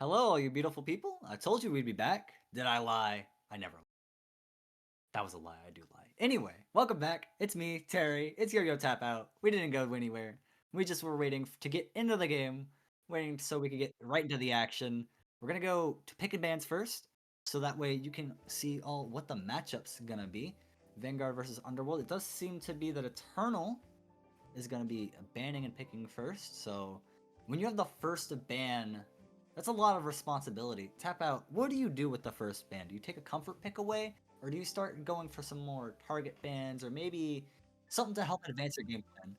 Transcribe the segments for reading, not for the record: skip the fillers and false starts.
Hello, all you beautiful people. I told you we'd be back. Did I lie? I never. That was a lie. I do lie. Anyway, welcome back. It's me, Terry. It's Yo-Yo Tap Out. We didn't go anywhere. We just were waiting to get into the game, waiting so we could get right into the action. We're gonna go to picking bands first, so that way you can see all what the matchup's gonna be. Vanguard versus Underworld. It does seem to be that Eternal is gonna be banning and picking first. So when you have the first ban, that's a lot of responsibility. Tap Out, what do you do with the first ban? Do you take a comfort pick away? Or do you start going for some more target bans or maybe something to help advance your game plan?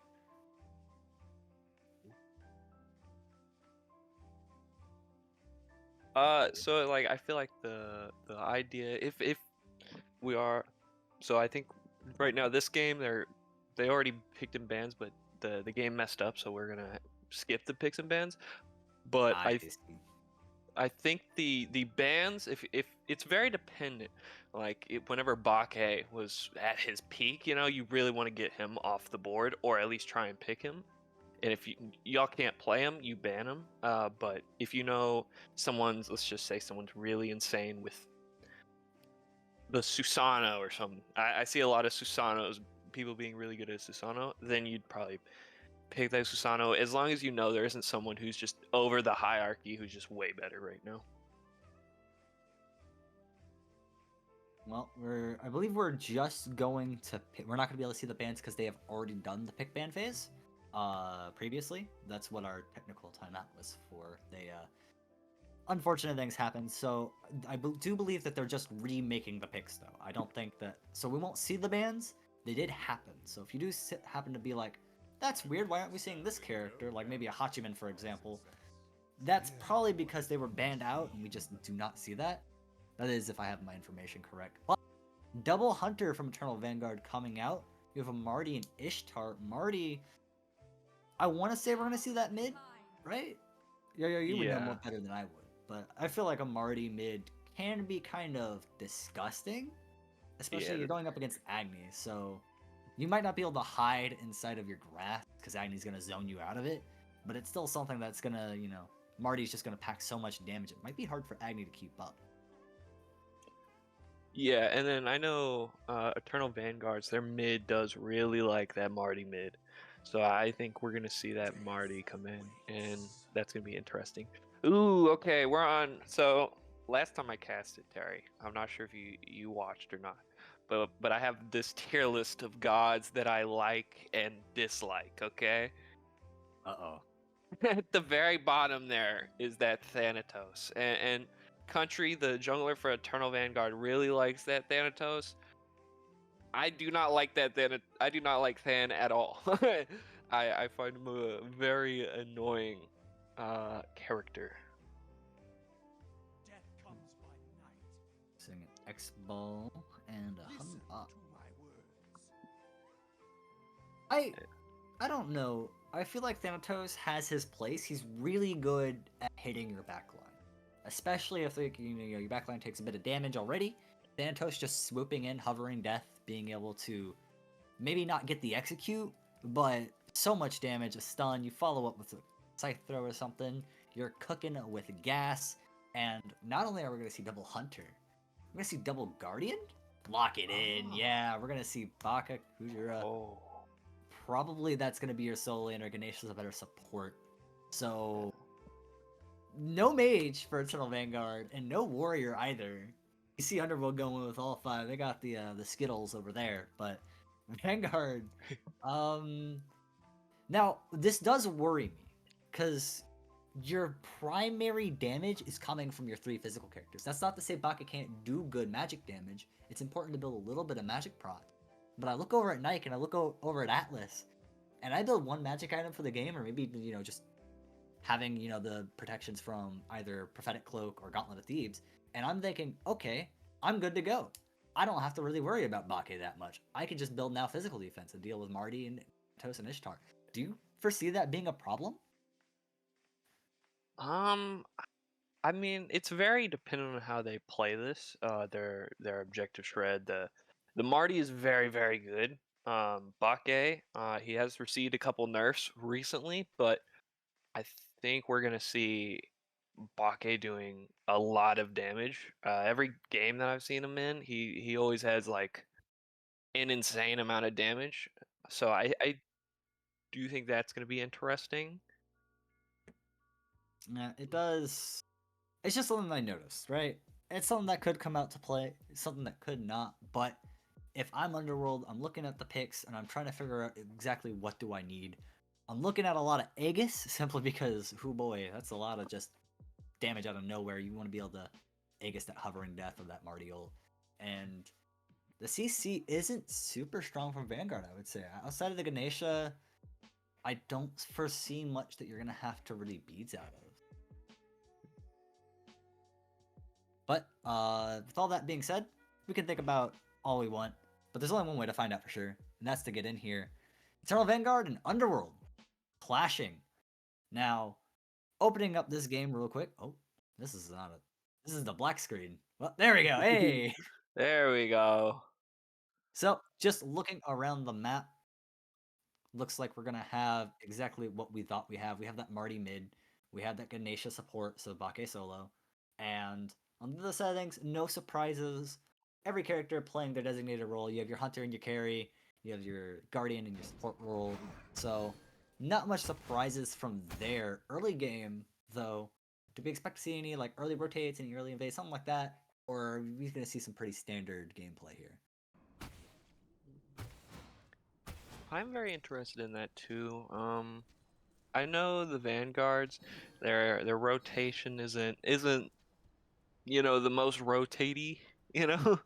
So like I feel like the idea if we are, so I think right now this game they already picked in bands, but the game messed up, so we're gonna skip the picks and bans. But I see. I think the bans, if it's very dependent. Like whenever Bake was at his peak, you really want to get him off the board or at least try and pick him. And if y'all can't play him, you ban him. But if you know let's just say someone's really insane with the Susano or something. I see a lot of Susanos, people being really good at Susano. Then you'd probably pick that Susano as long as you know there isn't someone who's just over the hierarchy who's just way better right now. Well, I believe we're just going to pick, we're not going to be able to see the bans because they have already done the pick ban phase previously. That's what our technical timeout was for. They unfortunate things happen. So I do believe that they're just remaking the picks, though. I don't think that. So we won't see the bans. They did happen. So if you do happen to be like, that's weird. Why aren't we seeing this character? Like maybe a Hachiman, for example. That's probably because they were banned out, and we just do not see that. That is, if I have my information correct. But Double Hunter from Eternal Vanguard coming out. You have a Marty and Ishtar. Marty, I want to say we're gonna see that mid, right? Yeah, you would know more Yeah. better than I would, but I feel like a Marty mid can be kind of disgusting, especially Yeah. you're going up against Agni, so you might not be able to hide inside of your grass because Agni's gonna zone you out of it, but it's still something that's gonna, Marty's just gonna pack so much damage. It might be hard for Agni to keep up. Yeah, and then I know Eternal Vanguards, their mid does really like that Marty mid. So I think we're gonna see that Marty come in, and that's gonna be interesting. Ooh, okay, we're on. So last time I casted Terry, I'm not sure if you watched or not, but I have this tier list of gods that I like and dislike. Okay, Uh-oh. at the very bottom there is that Thanatos, and Country, the jungler for Eternal Vanguard, really likes that Thanatos. I do not like that Than. I do not like Than at all. I find him a very annoying character. Sing an X-Ball and a Hum Up. I I don't know. I feel like Thanatos has his place. He's really good at hitting your backline, especially if like, your backline takes a bit of damage already. Thanatos just swooping in, hovering death, being able to maybe not get the execute, but so much damage, a stun. You follow up with a scythe throw or something. You're cooking with gas, and not only are we gonna see double Hunter, we're gonna see double Guardian. Lock it in, yeah. We're gonna see Baka, Kujira, Oh. probably that's going to be your solo lane, or Ganesh is a better support. So, no mage for Eternal Vanguard, and no warrior either. You see Underworld going with all five. They got the Skittles over there, but Vanguard. Um, Now this does worry me, because your primary damage is coming from your three physical characters. That's not to say Baka can't do good magic damage. It's important to build a little bit of magic prot. But I look over at Nike and I look over at Atlas, and I build one magic item for the game, or maybe just having the protections from either Prophetic Cloak or Gauntlet of Thebes, and I'm thinking, okay, I'm good to go. I don't have to really worry about Bake that much. I can just build now physical defense and deal with Marty and Tos and Ishtar. Do you foresee that being a problem? Um, I mean, it's very dependent on how they play this. Their objective shred. The Marty is very very good. Bake, he has received a couple nerfs recently, but I think we're gonna see Bake doing a lot of damage. Every game that I've seen him in, he always has like an insane amount of damage. So I do think that's going to be interesting. Yeah, it does. It's just something I noticed, right? It's something that could come out to play. It's something that could not. But if I'm Underworld, I'm looking at the picks and I'm trying to figure out exactly what do I need. I'm looking at a lot of Aegis simply because, oh boy, that's a lot of just damage out of nowhere. You want to be able to Aegis that hovering death of that Marty ult. And the CC isn't super strong from Vanguard, I would say. Outside of the Ganesha, I don't foresee much that you're going to have to really beads out of. But with all that being said, we can think about all we want, but there's only one way to find out for sure, and that's to get in here. Eternal Vanguard and Underworld clashing. Now, opening up this game real quick. Oh, this is not a. This is the black screen. Well, there we go. Hey. There we go. So, just looking around the map, looks like we're gonna have exactly what we thought we have. We have that Marty mid, we have that Ganesha support, so Bake solo, and on the settings, no surprises. Every character playing their designated role. You have your hunter and your carry, you have your guardian and your support role. So not much surprises from there. Early game though, do we expect to see any like early rotates, any early invades, something like that, or are we gonna see some pretty standard gameplay here? I'm very interested in that too. I know the Vanguards, their rotation isn't the most rotatey, you know.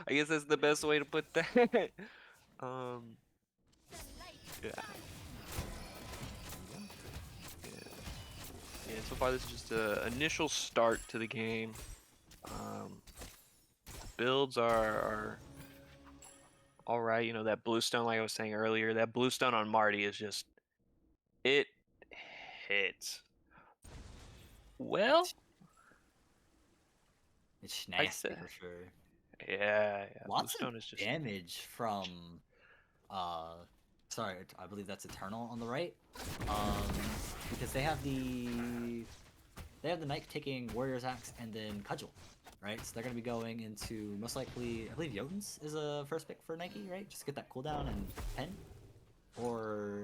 I guess that's the best way to put that. Um, yeah, yeah. So far, this is just a initial start to the game. Builds are all right. You know, that bluestone, like I was saying earlier, that bluestone on Marty is just it hits. Well, It's I nasty said, for sure. yeah. Lots of Bluestone is just damage from uh sorry, I believe that's Eternal on the right. Because they have the knight taking Warrior's Axe and then Cudgel, right? So they're gonna be going into most likely I believe Jotuns is a first pick for Nike, right? Just get that cooldown and pen? Or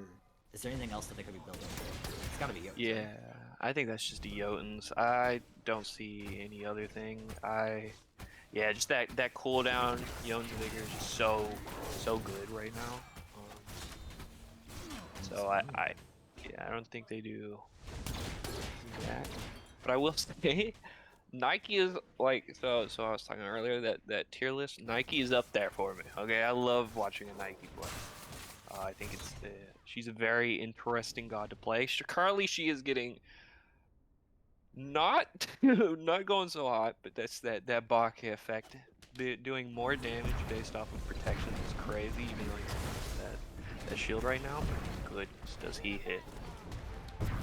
is there anything else that they could be building? It's gotta be Jotuns. yeah. Right? I think that's just the Jotuns. I don't see any other thing. Yeah, just that cooldown Jotun's Vigor is just so good right now. So I don't think they do that. But I will say, Nike is like so I was talking earlier that tier list. Nike is up there for me. Okay, I love watching a Nike play. I think she's a very interesting god to play. Currently, she is getting not not going so hot, but that's that Bake effect. Doing more damage based off of protection is crazy, even though he's that shield right now. But goodness, does he hit?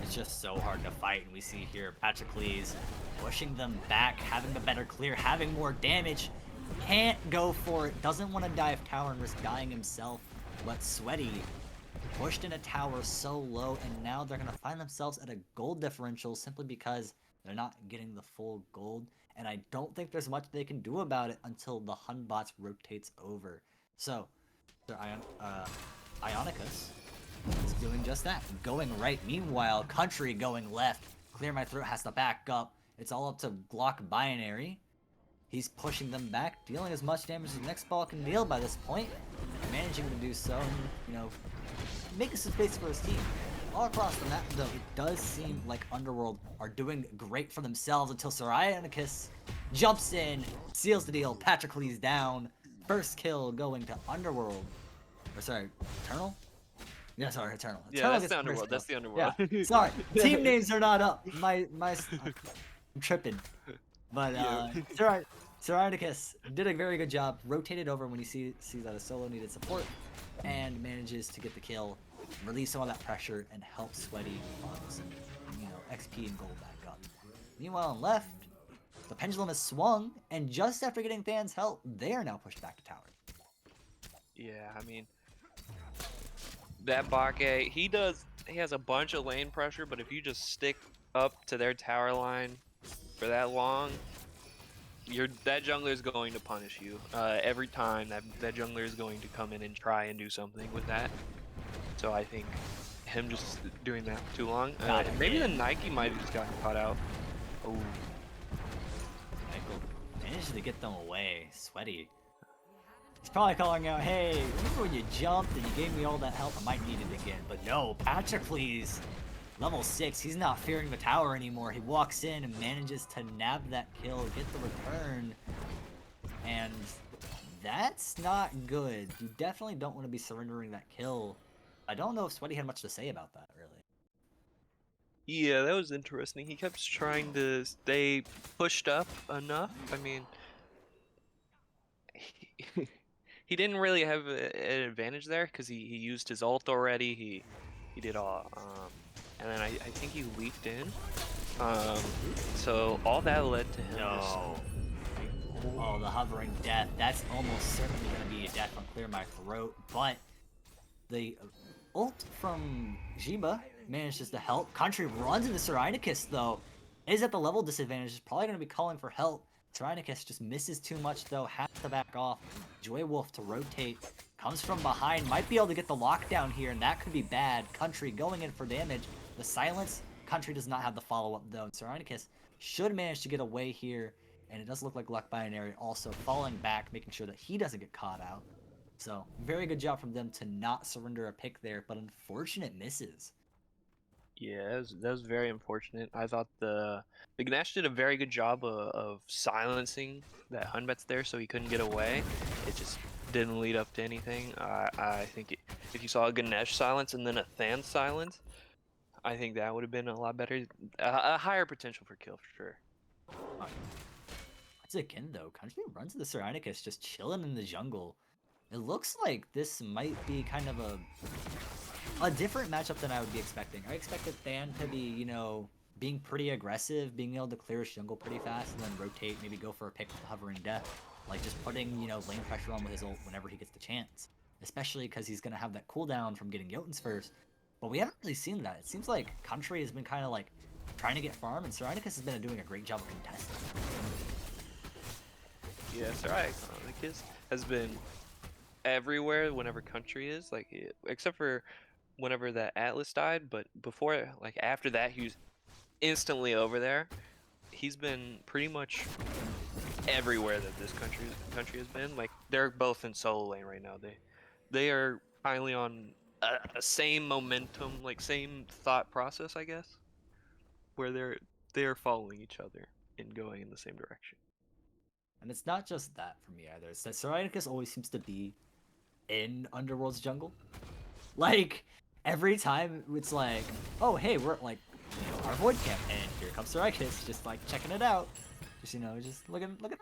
It's just so hard to fight, and we see here Patrocles pushing them back, having the better clear, having more damage. Can't go for it, doesn't want to dive tower and risk dying himself, but Sweaty pushed in a tower so low, and now they're going to find themselves at a gold differential simply because they're not getting the full gold, and I don't think there's much they can do about it until the Hun bots rotates over. So, Ionicus is doing just that, going right. Meanwhile, Country going left. Clear My Throat has to back up. It's all up to Glock Binary. He's pushing them back, dealing as much damage as the next ball can deal by this point. Managing to do so, and, making some space for his team. All across the map, though, it does seem like Underworld are doing great for themselves until Ionicus jumps in, seals the deal. Patrocles down. First kill going to Underworld. Or sorry, Eternal? Yeah, sorry, Eternal. Yeah, that's gets the first Underworld. kill. That's the Underworld. Yeah, sorry. Team names are not up. I'm tripping. But Yeah. Ionicus did a very good job. Rotated over when he sees that a solo needed support, and manages to get the kill, release some of that pressure, and help Sweaty farm some, XP and gold back up. Meanwhile, on left, the pendulum has swung, and just after getting Than's help, they are now pushed back to tower. Yeah, I mean, that Bake, he has a bunch of lane pressure, but if you just stick up to their tower line for that long, that jungler is going to punish you. Every time that jungler is going to come in and try and do something with that. So I think him just doing that for too long. Maybe the Nike might have just gotten caught out. Oh. Michael managed to get them away. Sweaty. He's probably calling out, hey, remember when you jumped and you gave me all that help? I might need it again. But no, Patrocles, level 6, he's not fearing the tower anymore. He walks in and manages to nab that kill, get the return. And that's not good. You definitely don't want to be surrendering that kill. I don't know if Sweaty had much to say about that, really. Yeah, that was interesting. He kept trying to stay pushed up enough. I mean, he didn't really have an advantage there because he used his ult already. He did all, and then I think he leaped in. So all that led to him. No. Oh, the hovering death. That's almost certainly going to be a death on Clear My Throat, but the ult from Jiba manages to help. Country runs into Cyrenicus, though. Is at the level disadvantage. Is probably going to be calling for help. Cyrenicus just misses too much, though. Has to back off. Joy Wolf to rotate. Comes from behind. Might be able to get the lockdown here, and that could be bad. Country going in for damage. The silence. Country does not have the follow-up, though. Cyrenicus should manage to get away here. And it does look like Luck Binary also falling back, making sure that he doesn't get caught out. So, very good job from them to not surrender a pick there, but unfortunate misses. Yeah, that was very unfortunate. I thought the Ganesh did a very good job of silencing that Hunbets there so he couldn't get away. It just didn't lead up to anything. I think if you saw a Ganesh silence and then a Than silence, I think that would have been a lot better. A higher potential for kill for sure. Once again, though, Country runs the Cyrenicus just chilling in the jungle. It looks like this might be kind of a different matchup than I would be expecting. I expected Than to be, you know, being pretty aggressive, being able to clear his jungle pretty fast, and then rotate, maybe go for a pick with Hovering Death. Like, just putting, you know, lane pressure on with his ult whenever he gets the chance. Especially because he's going to have that cooldown from getting Jotuns first. But we haven't really seen that. It seems like Country has been kind of, like, trying to get farm, and Cyrenicus has been doing a great job of contesting. Yeah, Cyrenicus has been everywhere whenever Country is, like, except for whenever that Atlas died, but before, like, after that, he was instantly over there. He's been pretty much everywhere that this country has been. Like, they're both in solo lane right now. They are finally on a same momentum, like same thought process, I guess, where they're following each other and going in the same direction. And it's not just that for me either. It's that Cyrenicus always seems to be in Underworld's jungle. Like, every time it's like, oh, hey, we're like, you know, our Void camp, and here comes Cyrenicus, just like checking it out. Just, you know, just looking around.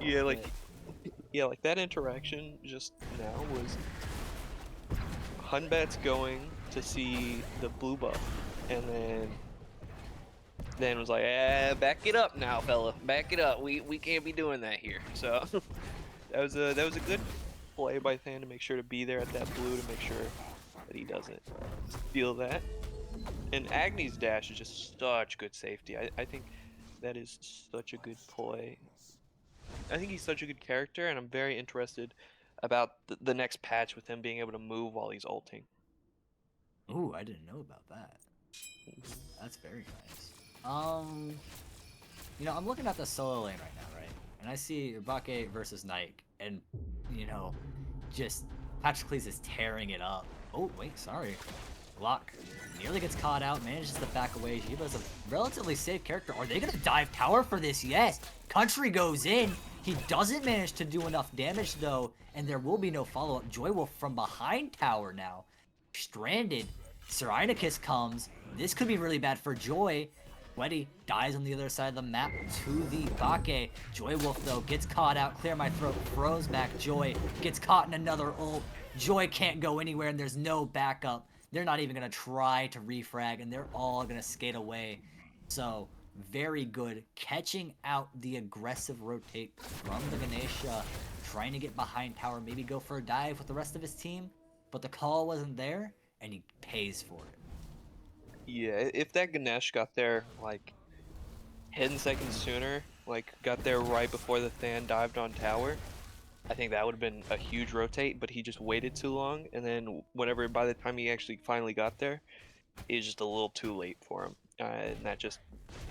Yeah, like that interaction just now was Hunbat's going to see the blue buff, and then was like, back it up now, fella. Back it up. We can't be doing that here. So that was a good play by Than to make sure to be there at that blue to make sure that he doesn't steal that. And Agni's dash is just such good safety. I think that is such a good play. I think he's such a good character, and I'm very interested about the next patch with him being able to move while he's ulting. Ooh, I didn't know about that. That's very nice. You know, I'm looking at the solo lane right now, right? And I see Bake versus Nike, and, you know, just Patrocles is tearing it up. Oh, wait, sorry. Lock nearly gets caught out, manages to back away. Jiba's a relatively safe character. Are they going to dive tower for this? Yes. Country goes in. He doesn't manage to do enough damage, though, and there will be no follow-up. Joy Wolf from behind tower now. Stranded. Cyrenicus comes. This could be really bad for Joy. Sweaty dies on the other side of the map to the Bake. Joy Wolf, though, gets caught out. Clear My Throat throws back. Joy gets caught in another ult. Joy can't go anywhere, and there's no backup. They're not even going to try to refrag, and they're all going to skate away. So, very good. Catching out the aggressive rotate from the Ganesha. Trying to get behind tower, maybe go for a dive with the rest of his team. But the call wasn't there, and he pays for it. Yeah, if that Ganesh got there like 10 seconds sooner, like got there right before the Than dived on tower, I think that would have been a huge rotate, but he just waited too long, and then whenever by the time he actually finally got there, it was just a little too late for him. And that just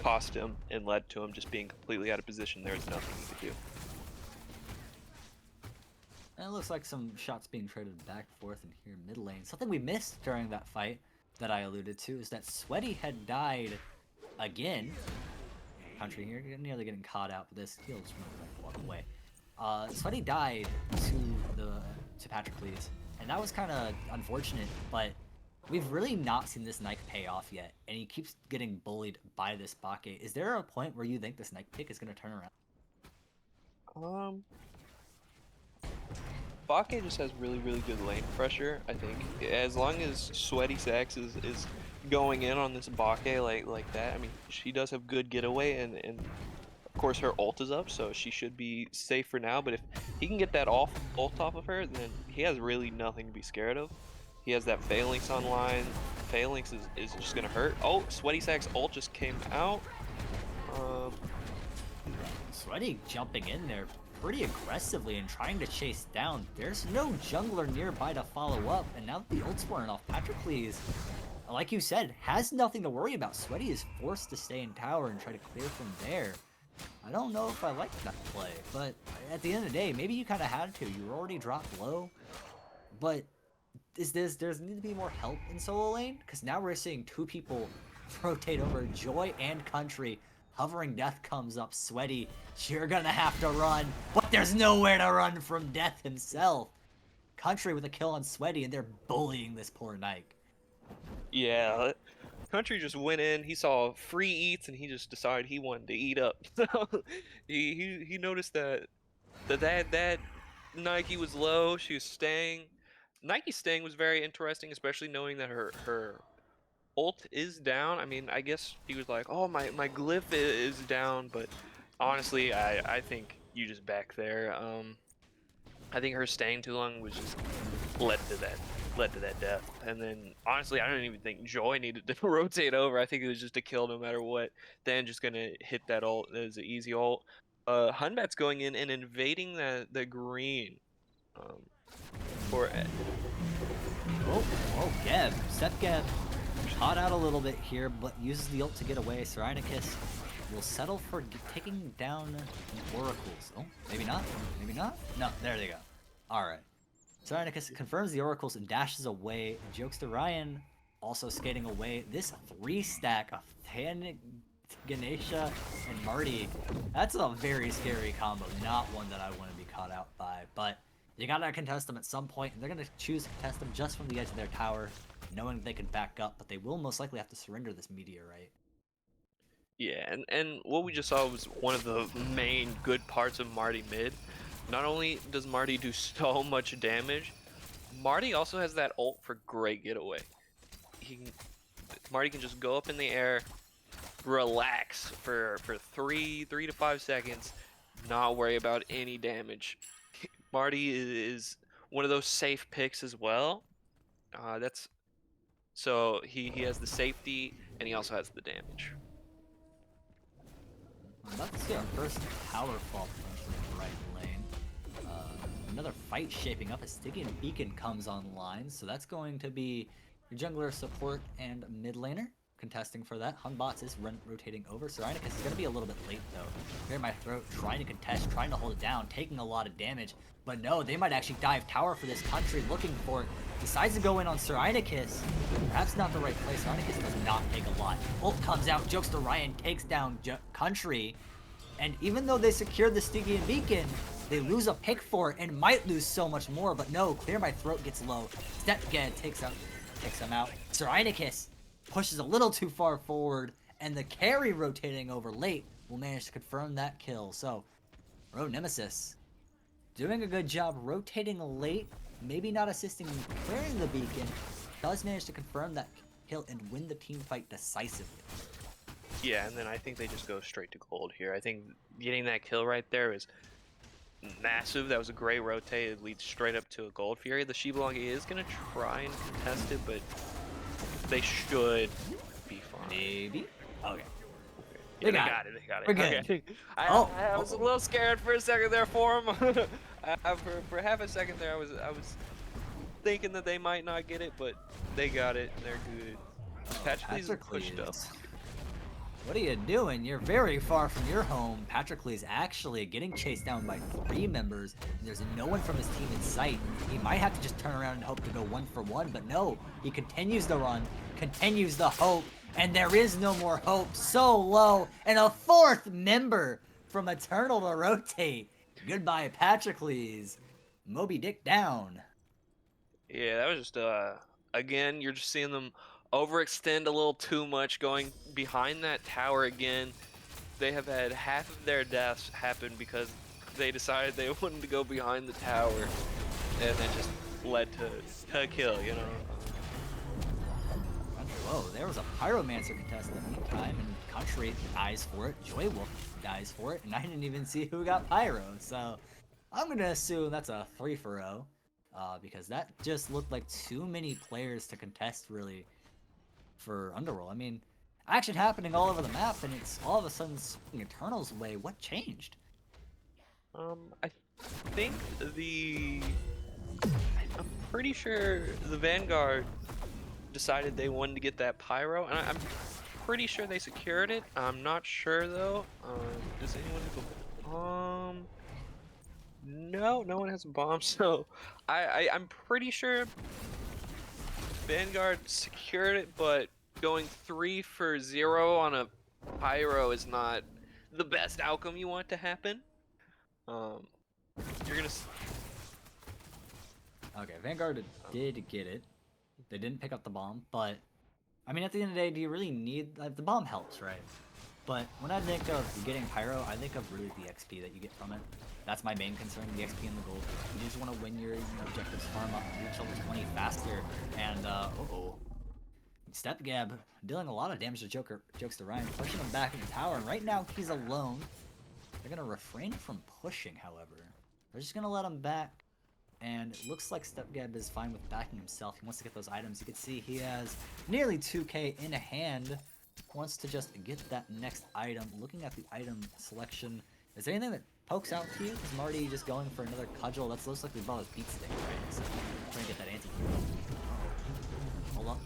cost him and led to him just being completely out of position. There was nothing he could do. And it looks like some shots being traded back and forth in here mid lane. Something we missed during that fight that I alluded to is that Sweaty had died again. Country here, nearly getting caught out, but this he'll just walk away. Sweaty died to Patroclus, and that was kind of unfortunate, but we've really not seen this Nike pay off yet, and he keeps getting bullied by this Bake. Is there a point where you think this Nike pick is going to turn around? Bake just has really, really good lane pressure, I think. As long as Sweaty Sax is going in on this Bake like that, I mean, she does have good getaway, and of course her ult is up, so she should be safe for now, but if he can get that ult off of her, then he has really nothing to be scared of. He has that Phalanx online. Phalanx is just gonna hurt. Oh, Sweaty Sax ult just came out. Sweaty jumping in there pretty aggressively and trying to chase down. There's no jungler nearby to follow up, and now that the ult's wearing off, Patroclus, like you said, has nothing to worry about. Sweaty is forced to stay in tower and try to clear from there. I don't know if I like that play, but at the end of the day, maybe you kind of had to. You were already dropped low, but there's need to be more help in solo lane, because now we're seeing two people rotate over, Joy and Country. Hovering Death comes up. Sweaty, you're gonna have to run, but there's nowhere to run from Death himself. Country with a kill on Sweaty, and they're bullying this poor Nike. Yeah, Country just went in. He saw free eats, and he just decided he wanted to eat up. So he noticed that Nike was low. She was staying. Nike's staying was very interesting, especially knowing that her ult is down. I mean, I guess he was like, oh, my glyph is down, but honestly, I think you just back there. I think her staying too long was just led to that death. And then honestly, I don't even think Joy needed to rotate over. I think it was just a kill no matter what. Then just gonna hit that ult as an easy ult. Hunbat's going in and invading the green. For Geb. Seth Geb caught out a little bit here, but uses the ult to get away. Cyrenicus will settle for taking down the oracles. Oh, maybe not. Maybe not. No, there they go. All right. Cyrenicus confirms the oracles and dashes away. Jokester Ryan also skating away. This 3-stack of Than, Ganesha, and Marty. That's a very scary combo. Not one that I want to be caught out by, but you gotta contest them at some point, and they're gonna choose to contest them just from the edge of their tower, knowing they can back up, but they will most likely have to surrender this meteorite. yeah, and what we just saw was one of the main good parts of Marty mid. Not only does Marty do so much damage, Marty also has that ult for great getaway. Marty can just go up in the air, relax for 3 to 5 seconds, not worry about any damage. Marty is one of those safe picks as well. So he has the safety and he also has the damage. I'm about to see our first tower fall potentially in the right lane. Another fight shaping up as Stygian Beacon comes online, so that's going to be your jungler, support, and mid laner contesting for that. Hunbots is rotating over. Cyrenicus is going to be a little bit late though. Clear my throat, trying to contest, trying to hold it down, taking a lot of damage. But no, they might actually dive tower for this Country, looking for it. Decides to go in on Cyrenicus. Perhaps not the right place. Cyrenicus does not take a lot. Ult comes out, Jokester Ryan takes down Country. And even though they secured the Stygian Beacon, they lose a pick for it and might lose so much more. But no, Clear My Throat gets low. Stepged takes him out. Cyrenicus pushes a little too far forward, and the carry rotating over late will manage to confirm that kill. So, Road Nemesis doing a good job rotating late, maybe not assisting in clearing the beacon, does manage to confirm that kill and win the team fight decisively. Yeah, and then I think they just go straight to gold here. I think getting that kill right there is massive. That was a great rotate. It leads straight up to a gold fury. The Shibulongi is going to try and contest it, but they should be Okay, they got it. They got it. We're good. Okay. I was a Oh. little scared for a second there for him. For half a second there, I was thinking that they might not get it, but they got it and they're good. Patroclus is pushed up. Patroclus. What are you doing? You're very far from your home. Patroclus is actually getting chased down by 3 members, and there's no one from his team in sight. He might have to just turn around and hope to go 1 for 1, but no. He continues to run, continues to hope, and there is no more hope. So low, and a 4th member from Eternal to rotate. Goodbye, Patroclus. Moby Dick down. Yeah, that was just again, you're just seeing them overextend a little too much going behind that tower again. They have had half of their deaths happen because they decided they wanted to go behind the tower, and it just led to a kill, you know. Whoa, there was a Pyromancer contest in the meantime, and Country dies for it, Joy Wolf dies for it, and I didn't even see who got Pyro, so I'm gonna assume that's a 3-for-0, because that just looked like too many players to contest, really, for Underworld. I mean, action happening all over the map, and it's all of a sudden swinging Eternal's way. What changed? I think I'm pretty sure the Vanguard decided they wanted to get that pyro, and I'm pretty sure they secured it. I'm not sure though. Does anyone have a bomb? No, no one has a bomb. So I'm pretty sure Vanguard secured it, but going 3 for 0 on a pyro is not the best outcome you want to happen. You're gonna. Okay, Vanguard did get it. They didn't pick up the bomb, but I mean, at the end of the day, do you really need the bomb? Helps, right? But when I think of getting pyro, I think of really the XP that you get from it. That's my main concern: the XP and the gold. You just want to win your objectives, farm up, reach level 20 faster, and Step Gab dealing a lot of damage to Jokes to Ryan, pushing him back in the tower, and right now he's alone. They're gonna refrain from pushing, however. They're just gonna let him back. And it looks like Stepgab is fine with backing himself. He wants to get those items. You can see he has nearly 2k in hand. Wants to just get that next item. Looking at the item selection, is there anything that pokes out to you? Is Marty just going for another cudgel? That's looks like we brought his beat stick, right? So trying to get that anti. Hold up.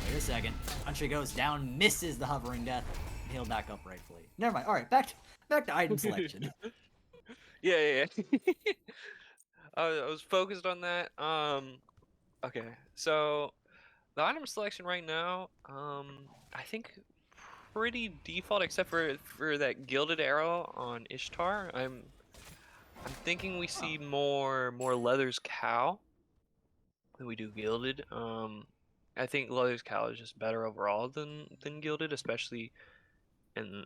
Wait a second. Country goes down, misses the hovering death. He'll back up rightfully. Never mind. All right, back to item selection. Yeah. I was focused on that. Okay, so the item selection right now, I think pretty default except for that gilded arrow on Ishtar. I'm thinking we see more Leather's Cow than we do gilded. I think Leather's Cow is just better overall than gilded, especially in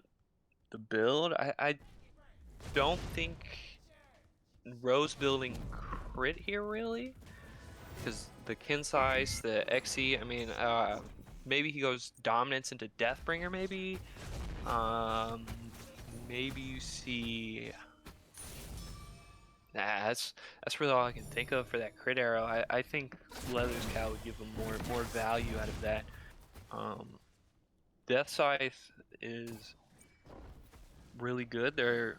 the build. I don't think Rose building crit here really, because the kin size, the XE. I mean, maybe he goes dominance into Deathbringer. Maybe, maybe you see. Nah, that's really all I can think of for that crit arrow. I think Leather's Cow would give him more value out of that. Death Scythe is really good. They're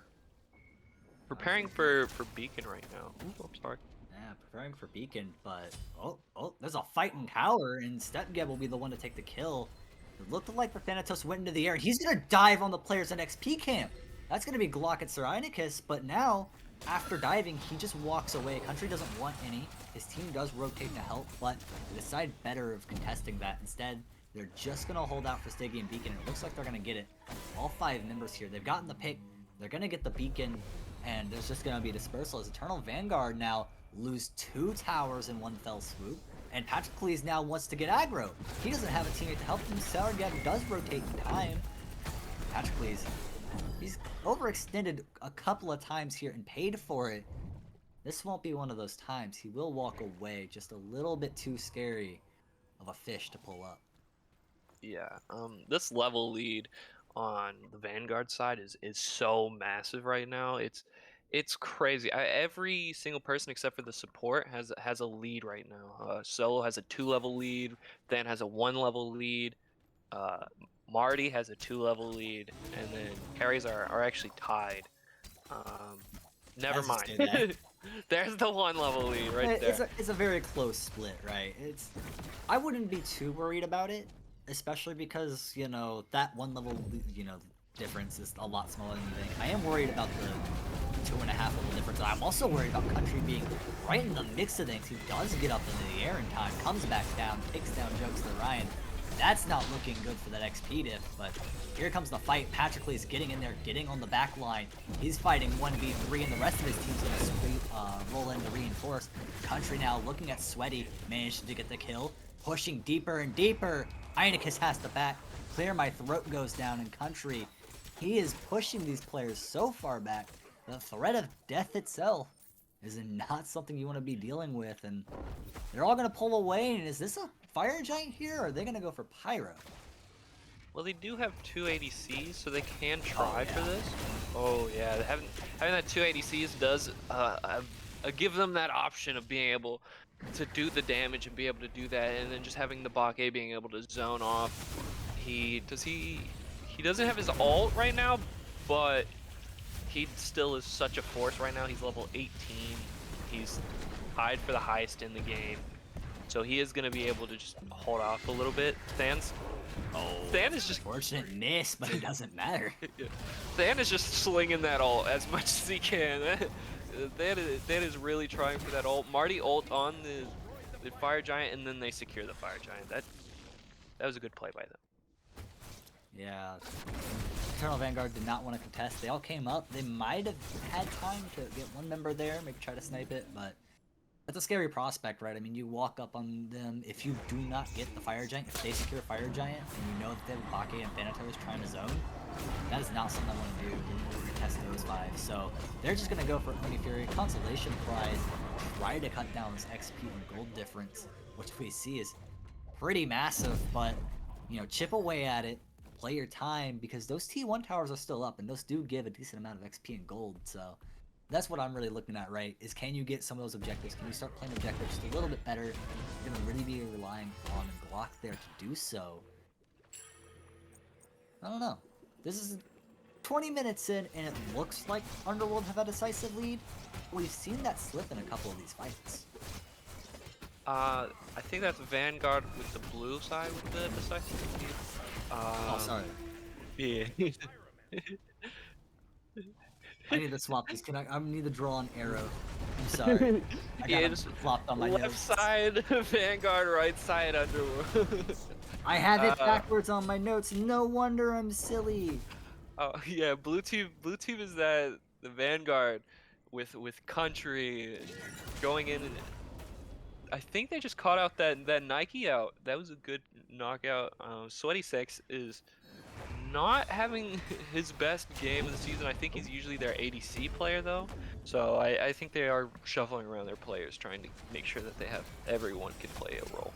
preparing for Beacon right now. Ooh, I'm sorry. Yeah, preparing for Beacon, but oh, there's a fight in tower, and Stepgeb will be the one to take the kill. It looked like the Thanatos went into the air, and he's gonna dive on the players in XP camp. That's gonna be Glock at Cyrenicus, but now, after diving, he just walks away. Country doesn't want any. His team does rotate to help, but they decide better of contesting that. Instead, they're just gonna hold out for Stiggy and Beacon, and it looks like they're gonna get it. All 5 members here, they've gotten the pick. They're gonna get the Beacon, and there's just gonna be dispersal as Eternal Vanguard now lose 2 towers in one fell swoop, and Patroclus now wants to get aggro. He doesn't have a teammate to help him. Saragab does rotate in time. Patroclus, he's overextended a couple of times here and paid for it. This won't be one of those times. He will walk away, just a little bit too scary of a fish to pull up. Yeah, this level lead on the Vanguard side is so massive right now. It's crazy. Every single person except for the support has a lead right now. Solo has a 2-level lead, Than has a 1-level lead. Marty has a 2-level lead, and then carries are actually tied. Never Let's just mind. do that. There's the 1-level lead right It's there. a very close split, right? I wouldn't be too worried about it, especially because you know that 1 level difference is a lot smaller than you think. I am worried about the 2.5 level difference. I'm also worried about Country being right in the mix of things. He does get up into the air in time, comes back down, takes down Jokes to Ryan. That's not looking good for that XP diff, but here comes the fight. Patroclus is getting in there, getting on the back line. He's fighting 1v3, and the rest of his team's gonna roll in to reinforce. Country now looking at Sweaty, managed to get the kill. Pushing deeper and deeper. Heinicus has the back. Clear My Throat goes down, and Country, he is pushing these players so far back. The threat of death itself is not something you want to be dealing with, and they're all gonna pull away. And is this a Fire Giant here, or are they gonna go for Pyro? Well, they do have 2 ADCs, so they can try for yeah. this. Oh yeah, having that 2 ADCs does give them that option of being able to do the damage and be able to do that, and then just having the Bak being able to zone off. He doesn't have his ult right now, but he still is such a force right now. He's level 18. He's tied for the highest in the game. So he is going to be able to just hold off a little bit. Than is just... Fortunate miss, but it doesn't matter. Than is just slinging that ult as much as he can. Than is really trying for that ult. Marty ult on the Fire Giant, and then they secure the Fire Giant. That was a good play by them. Yeah. Eternal Vanguard did not want to contest. They all came up. They might have had time to get one member there, maybe try to snipe it, but that's a scary prospect, right? I mean, you walk up on them. If you do not get the Fire Giant, if they secure Fire Giant, and you know that they have Bake and Thanatos trying to zone, that is not something I want to do when you contest those 5. So they're just going to go for Oni Fury. Consolation prize, try to cut down this XP and gold difference, which we see is pretty massive, but, you know, chip away at it, play your time, because those T1 towers are still up, and those do give a decent amount of XP and gold, so that's what I'm really looking at, right? Is can you get some of those objectives? Can you start playing objectives just a little bit better? You're gonna really be relying on the Glock there to do so. I don't know. This is 20 minutes in, and it looks like Underworld have a decisive lead. We've seen that slip in a couple of these fights. I think that's Vanguard with the blue side with the decisive lead. Oh, sorry. Yeah. I need to swap these. I need to draw an arrow. I'm sorry. I got them flopped on my left notes. side Vanguard, right side Underworld. I have it backwards on my notes. No wonder I'm silly. Oh yeah, blue team is that the Vanguard with Country going in, and I think they just caught out that Nike out. That was a good knockout. Sweaty Sex is not having his best game of the season. I think he's usually their ADC player though. So I think they are shuffling around their players, trying to make sure that they have everyone can play a role.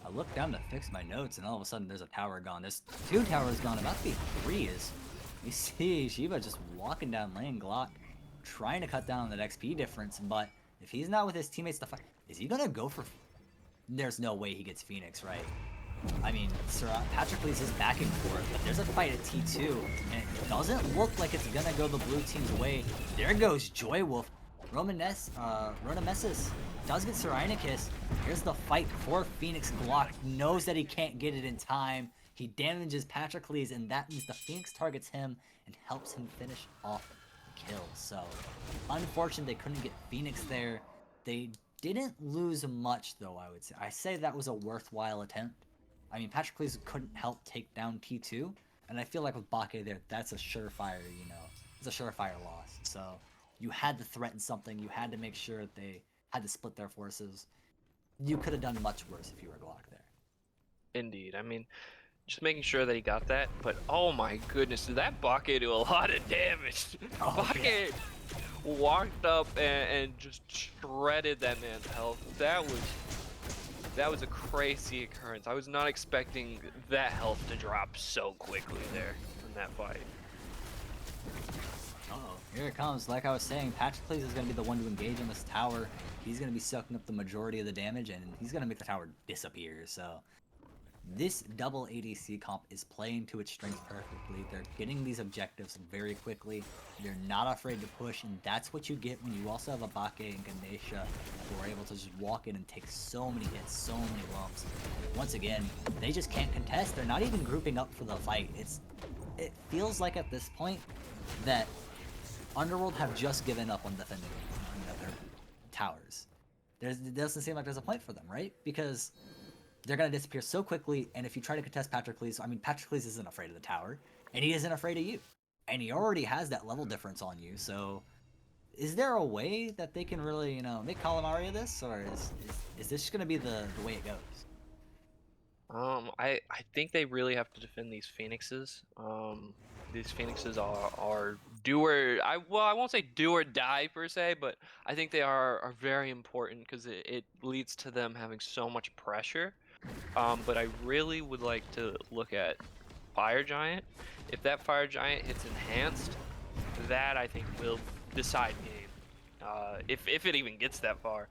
I look down to fix my notes, and all of a sudden there's a tower gone. There's 2 towers gone. About to be 3 is. You see Shiva just walking down lane, Glock, trying to cut down that XP difference, but if he's not with his teammates to fight, is he gonna go for... There's no way he gets Phoenix, right? I mean, Patroclus is backing for it, but there's a fight at T2, and it doesn't look like it's gonna go the blue team's way. There goes Joy Wolf. Ronamesis does get Cyrenicus. Here's the fight for Phoenix. Glock knows that he can't get it in time. He damages Patroclus, and that means the Phoenix targets him and helps him finish off the kill. So, unfortunate they couldn't get Phoenix there. They didn't lose much, though, I would say. I say that was a worthwhile attempt. I mean, Patroclus couldn't help take down T2, and I feel like with Bake there, that's a surefire, you know, it's a surefire loss. So you had to threaten something, you had to make sure that they had to split their forces. You could have done much worse if you were Glock there. Indeed. I mean, just making sure that he got that, but oh my goodness, did that Bake do a lot of damage? Oh, Bake yeah. walked up and just shredded that man's health. That was a crazy occurrence. I was not expecting that health to drop so quickly there in that fight. Uh-oh, here it comes. Like I was saying, Patroclus is going to be the one to engage on this tower. He's going to be sucking up the majority of the damage, and he's going to make the tower disappear, so... This double ADC comp is playing to its strengths perfectly. They're getting these objectives very quickly. They're not afraid to push, and that's what you get when you also have a Bake and Ganesha who are able to just walk in and take so many hits, so many lumps. Once again, they just can't contest. They're not even grouping up for the fight. It feels like at this point that Underworld have just given up on defending their towers. It doesn't seem like there's a point for them, right? Because they're going to disappear so quickly, and if you try to contest Patroclus, I mean, Patroclus isn't afraid of the tower, and he isn't afraid of you. And he already has that level difference on you, so is there a way that they can really, make calamari of this, or is this going to be the way it goes? I think they really have to defend these Phoenixes. These Phoenixes are I won't say do or die per se, but I think they are very important because it leads to them having so much pressure. But I really would like to look at Fire Giant. If that Fire Giant hits enhanced, that I think will decide game. If it even gets that far.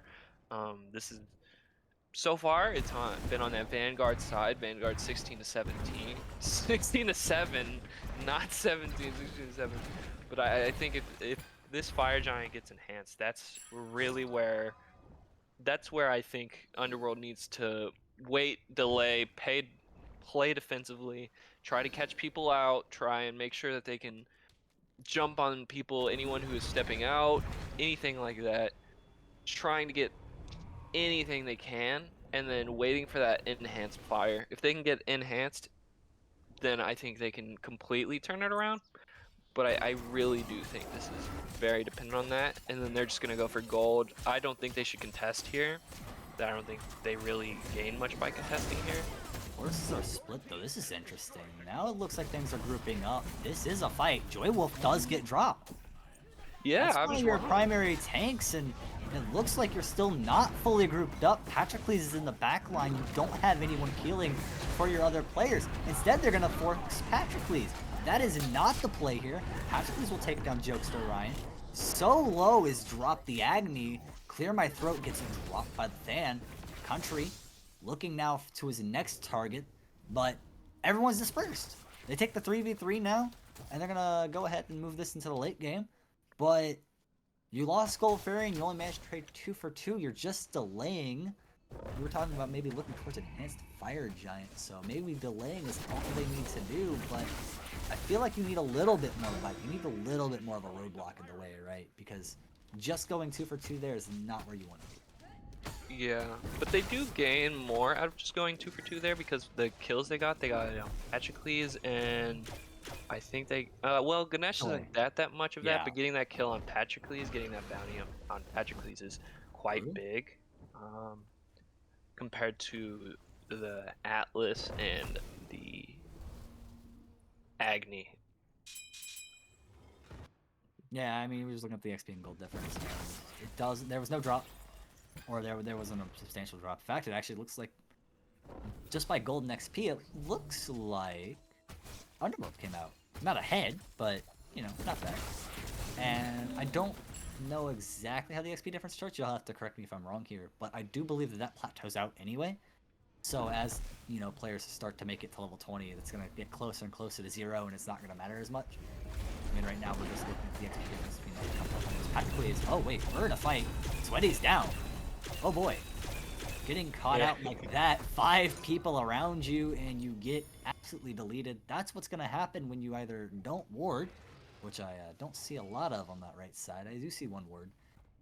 This is so far it's been on that Vanguard side. Vanguard 16 to 17, 16 to 7, not 17, 16 to 7. But I think if this Fire Giant gets enhanced, that's where I think Underworld needs to wait, delay, play defensively, try to catch people out, try and make sure that they can jump on people, anyone who is stepping out, anything like that, trying to get anything they can, and then waiting for that enhanced fire. If they can get enhanced, then I think they can completely turn it around. But I really do think this is very dependent on that, and then they're just going to go for gold. I don't think they should contest here. I don't think they really gain much by contesting here. Forces are split though. This is interesting. Now it looks like things are grouping up. This is a fight. Joy Wolf does get dropped. Yeah, that's one of your primary tanks, and it looks like you're still not fully grouped up. Patroclus is in the back line. You don't have anyone healing for your other players. Instead, they're going to force Patroclus. That is not the play here. Patroclus will take down Jokester Ryan. So low is drop the Agni. Clear My Throat gets dropped by the fan. Country looking now to his next target, but everyone's dispersed. They take the 3v3 now, and they're going to go ahead and move this into the late game. But you lost Gold Fairy and you only managed to trade 2 for 2. You're just delaying. We were talking about maybe looking towards Enhanced Fire Giant, so maybe delaying is all they need to do, but I feel like you need a little bit more of you need a little bit more of a roadblock in the way, right? Because just going 2 for 2 there is not where you want to be. Yeah, but they do gain more out of just going 2 for 2 there because the kills they got Patroclus, and I think they well, Ganesh isn't that much of that, but getting that kill on Patroclus, getting that bounty on Patroclus is quite big compared to the Atlas and the Agni. Yeah, I mean, we're just looking at the XP and gold difference. There was no drop, or there wasn't a substantial drop. In fact, it actually looks like, just by gold and XP, it looks like Underworld came out. Not ahead, but, not bad. And I don't know exactly how the XP difference starts. You'll have to correct me if I'm wrong here, but I do believe that plateaus out anyway. So as, players start to make it to level 20, it's going to get closer and closer to 0, and it's not going to matter as much. I mean, right now we're just looking at the XP difference between a couple of players. Practically is, oh wait, we're in a fight. Sweaty's down. Oh boy. Getting caught out like that, 5 people around you, and you get absolutely deleted. That's what's going to happen when you either don't ward, which I don't see a lot of on that right side. I do see 1 ward,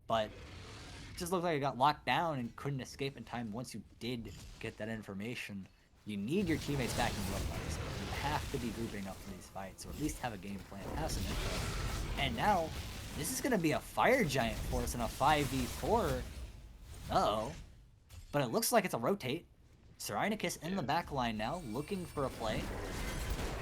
but it just looked like it got locked down and couldn't escape in time. Once you did get that information, you need your teammates backing you up on this. You have to be grouping up for these fights, or at least have a game plan, have some info. And now, this is going to be a Fire Giant force in a 5v4. Uh-oh. But it looks like it's a rotate. Cyrenicus in the back line now, looking for a play.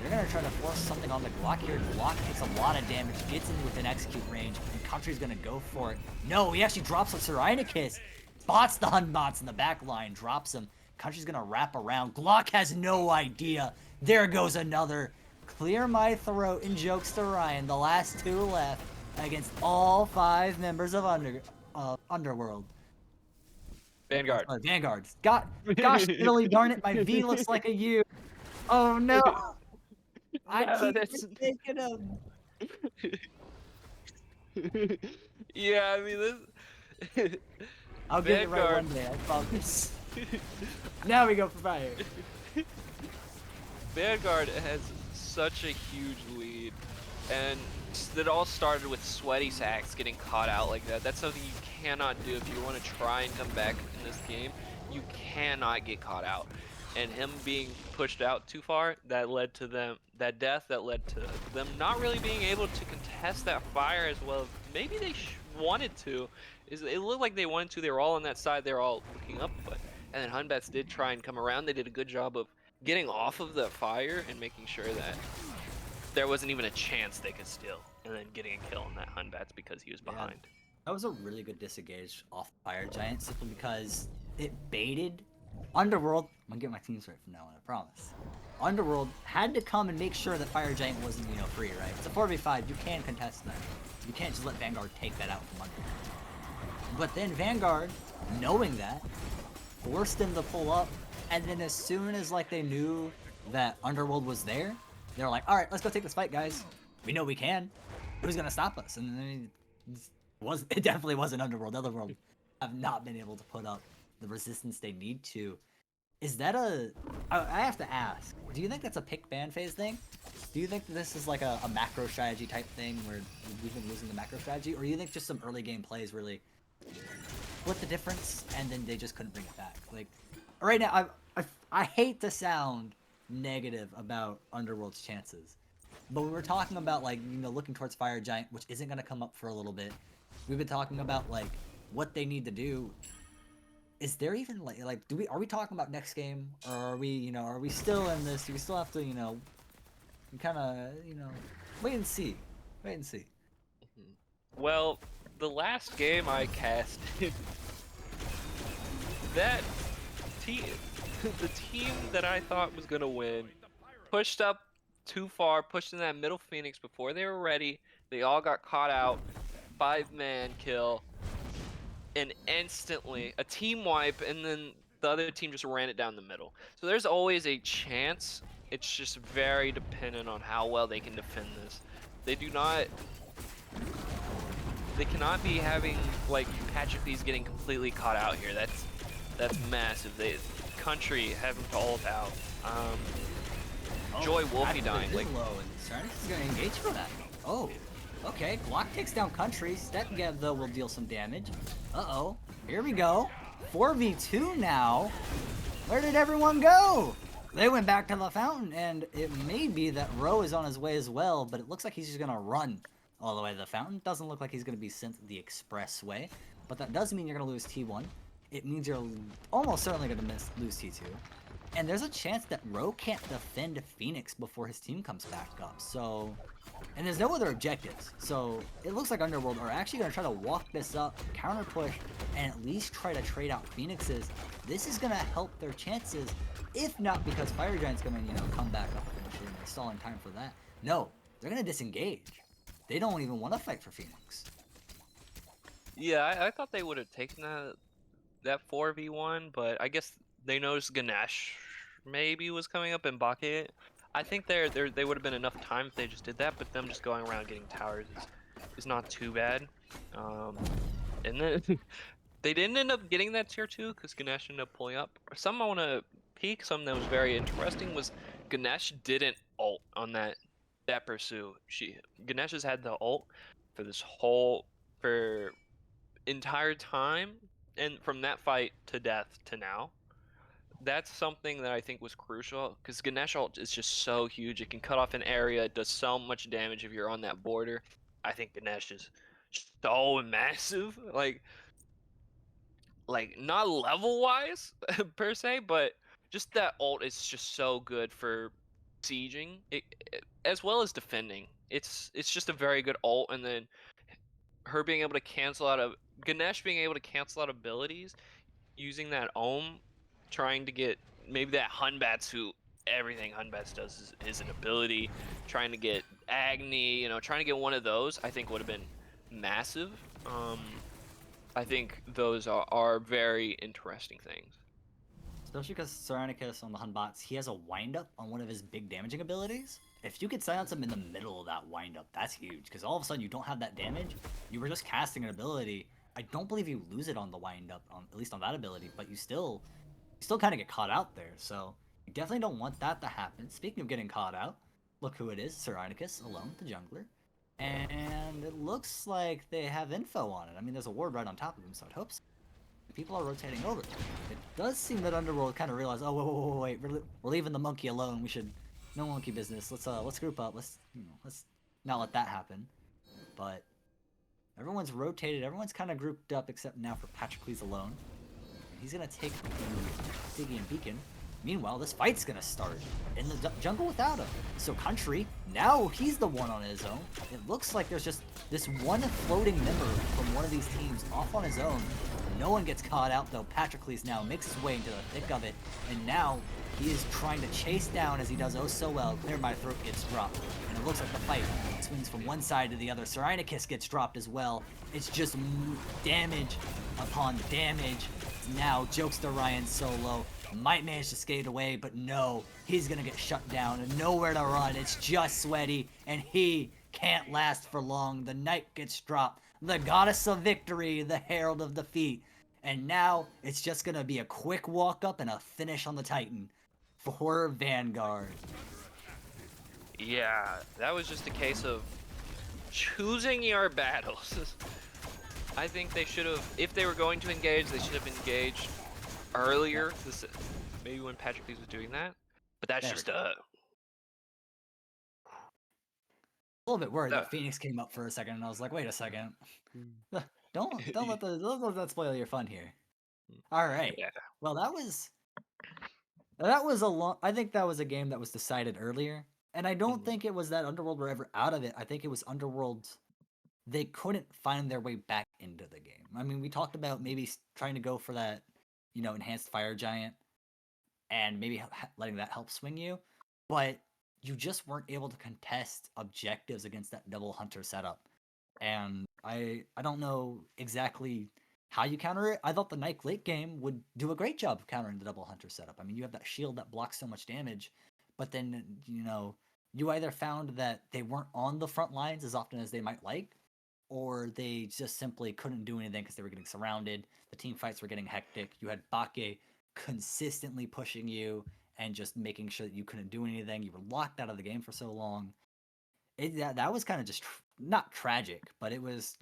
They're going to try to force something on the Glock here. Glock takes a lot of damage, gets in within execute range, and Country's going to go for it. No, he actually drops on Cyrenicus. Spots the Hunbots in the back line, drops him. Country's going to wrap around. Glock has no idea. There goes another. Clear My Throat and Jokester Ryan, the last 2 left, against all 5 members of Underworld. Vanguard. Vanguard. Gosh, Italy, darn it, my V looks like a U. Oh no! I No, keep that's mistaking him. yeah, I mean this I'll get it right Vanguard. one day, I promise. Now we go for fire. Vanguard has such a huge lead, and it all started with Sweaty Sacks getting caught out like that. That's something you cannot do if you want to try and come back in this game. You cannot get caught out. And him being pushed out too far, that led to that death, that led to them not really being able to contest that fire as well as maybe they wanted to. It looked like they wanted to. They were all on that side. They were all looking up, and then Hunbats did try and come around. They did a good job of getting off of the fire and making sure that there wasn't even a chance they could steal, and then getting a kill on that Hunbats because he was behind. That was a really good disengage off the Fire Giant simply because it baited Underworld. I'm gonna get my teams right from now on, I promise. Underworld had to come and make sure that Fire Giant wasn't, free, right? It's a 4v5, you can contest that. You can't just let Vanguard take that out from Underworld. But then Vanguard, knowing that, forced them to pull up, and then as soon as they knew that Underworld was there, they were like, alright, let's go take this fight, guys. We know we can. Who's gonna stop us? And then it definitely wasn't Underworld. Underworld have not been able to put up the resistance they need to. Is that I have to ask, do you think that's a pick ban phase thing? Do you think this is like a macro strategy type thing where we've been losing the macro strategy? Or do you think just some early game plays really split the difference and then they just couldn't bring it back? Right now, I hate to sound negative about Underworld's chances, but we were talking about looking towards Fire Giant, which isn't going to come up for a little bit. We've been talking about what they need to do. Is there even are we talking about next game, or are we still in this? Do we still have to kind of wait and see, Well, the last game I casted, that team, the team that I thought was gonna win, pushed up too far, pushed in that middle Phoenix before they were ready. They all got caught out. 5-man kill. And instantly a team wipe, and then the other team just ran it down the middle. So there's always a chance. It's just very dependent on how well they can defend this. They cannot be having Patrick B's getting completely caught out here. That's massive. Country having to ult out. Joy Wolfie dying. Low, and Sarnix is gonna engage for that. Oh. Okay, Glock takes down Country. Step though will deal some damage. Uh-oh. Here we go. 4v2 now. Where did everyone go? They went back to the fountain, and it may be that Roe is on his way as well, but it looks like he's just gonna run all the way to the fountain. Doesn't look like he's gonna be sent the expressway, but that does mean you're gonna lose T1. It means you're almost certainly gonna lose T2. And there's a chance that Roe can't defend Phoenix before his team comes back up, so... And there's no other objectives, so it looks like Underworld are actually going to try to walk this up, counter push, and at least try to trade out Phoenixes. This is going to help their chances, if not because Fire Giant's going to, come back up eventually and they're stalling time for that. No, they're going to disengage. They don't even want to fight for Phoenix. Yeah, I thought they would have taken that 4v1, but I guess they noticed Ganesh maybe was coming up in Bake. I think they would have been enough time if they just did that, but them just going around getting towers is not too bad. And then they didn't end up getting that tier 2 because Ganesh ended up pulling up. Something I want to peek, something that was very interesting was Ganesh didn't ult on that pursuit. Ganesh has had the ult for this for entire time, and from that fight to death to now. That's something that I think was crucial because Ganesh ult is just so huge. It can cut off an area. It does so much damage if you're on that border. I think Ganesh is so massive. Like not level wise per se, but just that ult is just so good for sieging as well as defending. It's just a very good ult, and then her being able to cancel out Ganesh being able to cancel out abilities using that Ohm, trying to get maybe that Hunbats, who everything Hunbats does is an ability, trying to get Agni, trying to get one of those, I think would have been massive. I think those are very interesting things. Especially because Cyranicus on the Hunbots, he has a windup on one of his big damaging abilities. If you could silence him in the middle of that windup, that's huge. Because all of a sudden you don't have that damage. You were just casting an ability. I don't believe you lose it on the windup, at least on that ability, but you still kind of get caught out there. So you definitely don't want that to happen. Speaking of getting caught out, look who it is, Cyranicus alone, the jungler. And it looks like they have info on it. I mean, there's a ward right on top of him, so I'd hope so. People are rotating over. It does seem that Underworld kind of realized, oh wait, we're leaving the monkey alone. We should no monkey business. Let's group up. Let's not let that happen. But everyone's rotated. Everyone's kind of grouped up except now for Patroclus alone. And he's gonna take the Stygian Beacon. Meanwhile, this fight's gonna start in the jungle without him. So Country, now he's the one on his own. It looks like there's just this one floating member from one of these teams off on his own. No one gets caught out though. Patroclus now makes his way into the thick of it, and now he is trying to chase down as he does oh so well. Clear My Throat gets dropped, and it looks like the fight swings from one side to the other. Cyranicus gets dropped as well. It's just damage upon damage. Now Jokester Ryan solo might manage to skate away, but no, he's gonna get shut down and nowhere to run. It's just Sweaty, and he can't last for long. The knight gets dropped. The goddess of victory, the herald of defeat. And now it's just gonna be a quick walk up and a finish on the Titan for Vanguard. Yeah, that was just a case of choosing your battles. I think they should have, if they were going to engage, they should have engaged earlier. Maybe when Patroclus was doing that. But that's just a little bit worried that Phoenix came up for a second, and I was like, wait a second. Don't let that spoil your fun here. All right. Yeah. Well, that was a long. I think that was a game that was decided earlier, and I don't think it was that Underworld were ever out of it. I think it was Underworld. They couldn't find their way back into the game. I mean, we talked about maybe trying to go for that, enhanced fire giant, and maybe letting that help swing you, but you just weren't able to contest objectives against that double hunter setup. And I don't know exactly how you counter it. I thought the Knight late game would do a great job of countering the double hunter setup. I mean, you have that shield that blocks so much damage, but then you either found that they weren't on the front lines as often as they might like, or they just simply couldn't do anything because they were getting surrounded. The team fights were getting hectic. You had Bake consistently pushing you and just making sure that you couldn't do anything. You were locked out of the game for so long. That was kind of just not tragic, but it was,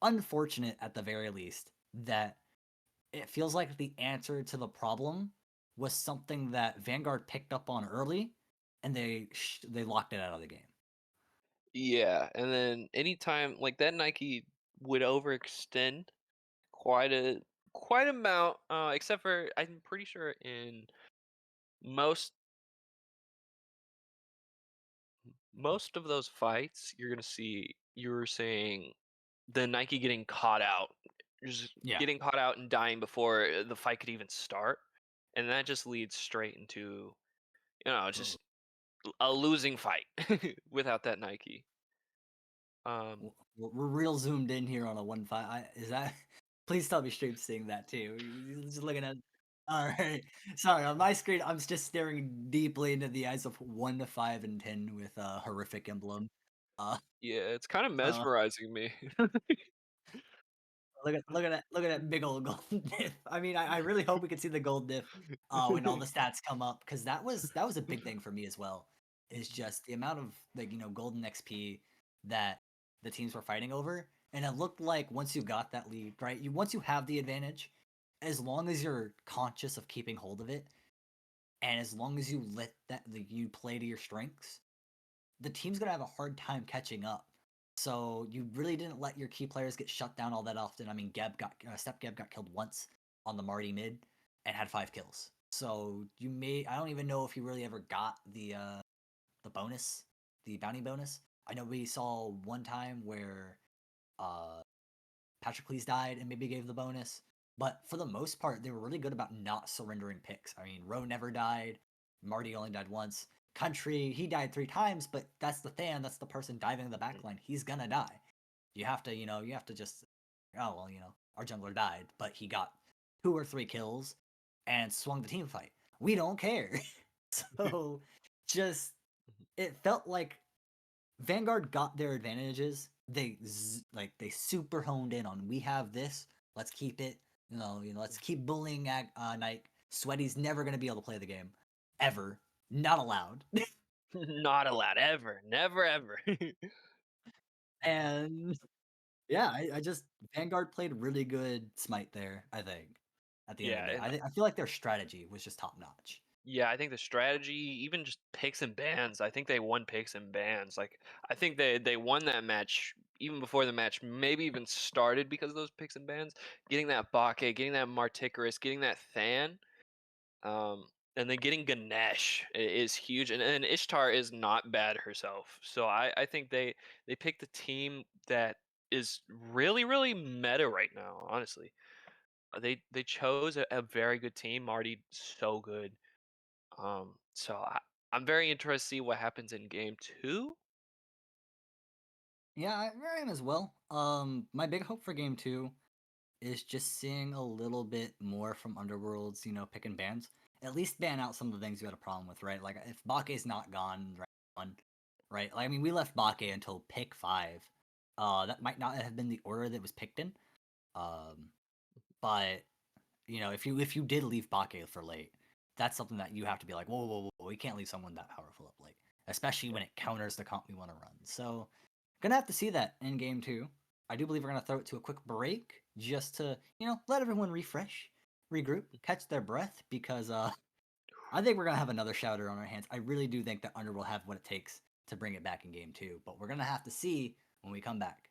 unfortunate at the very least that it feels like the answer to the problem was something that Vanguard picked up on early, and they locked it out of the game. Yeah, and then anytime like that Nike would overextend quite a amount, except for I'm pretty sure in most of those fights you're seeing the Nike getting caught out, just getting caught out and dying before the fight could even start, and that just leads straight into just a losing fight without that Nike. We're real zoomed in here on a 1-5. Is that? Please tell me stream's seeing that too. You're just looking at. All right. Sorry, on my screen, I'm just staring deeply into the eyes of 1 to 5 and 10 with a horrific emblem. Yeah, it's kind of mesmerizing me. Look at that big old gold diff. I mean, I really hope we can see the gold diff when all the stats come up, because that was a big thing for me as well. Is just the amount of golden XP that the teams were fighting over, and it looked like once you got that lead, right? Once you have the advantage, as long as you're conscious of keeping hold of it, and as long as you let you play to your strengths, the team's gonna have a hard time catching up. So you really didn't let your key players get shut down all that often. I mean, Step Geb got killed once on the Marty mid and had 5 kills. So I don't even know if he really ever got the bonus, the bounty bonus. I know we saw one time where Patroclus died and maybe gave the bonus, but for the most part, they were really good about not surrendering picks. I mean, Roe never died. Marty only died once. Country, he died 3 times, but that's the fan, that's the person diving in the backline. He's gonna die. You have to just, oh well, our jungler died, but he got 2 or 3 kills and swung the team fight. We don't care. So just it felt like Vanguard got their advantages. They super honed in on we have this. Let's keep it. Let's keep bullying Nike. Sweaty's never gonna be able to play the game, ever. Not allowed. Not allowed ever, never ever. And yeah, I just Vanguard played really good Smite there. I think at the end of Yeah, the day, and I feel like their strategy was just top notch. yeah, I think the strategy, even just picks and bans, I think they won picks and bans. Like I think they won that match even before the match maybe even started because of those picks and bans. Getting that Bake, getting that Marticarus, getting that Than, um, and then getting Ganesh is huge. And Ishtar is not bad herself. So I think they picked a team that is really, really meta right now, honestly. They chose a very good team. Marty so good. So I'm very interested to see what happens in game two. Yeah, I am as well. My big hope for game two is just seeing a little bit more from Underworld's, pick and bans. At least ban out some of the things you had a problem with, right? Like if Bake's not gone right one, right? Like I mean, we left Bake until pick 5. That might not have been the order that was picked in. Um, but if you did leave Bake for late, that's something that you have to be like, whoa, whoa, whoa, we can't leave someone that powerful up late, especially when it counters the comp we want to run. So, gonna have to see that in game two. I do believe we're gonna throw it to a quick break just to let everyone refresh, regroup, catch their breath because I think we're gonna have another shouter on our hands. I really do think that Under will have what it takes to bring it back in game two, but we're gonna have to see when we come back.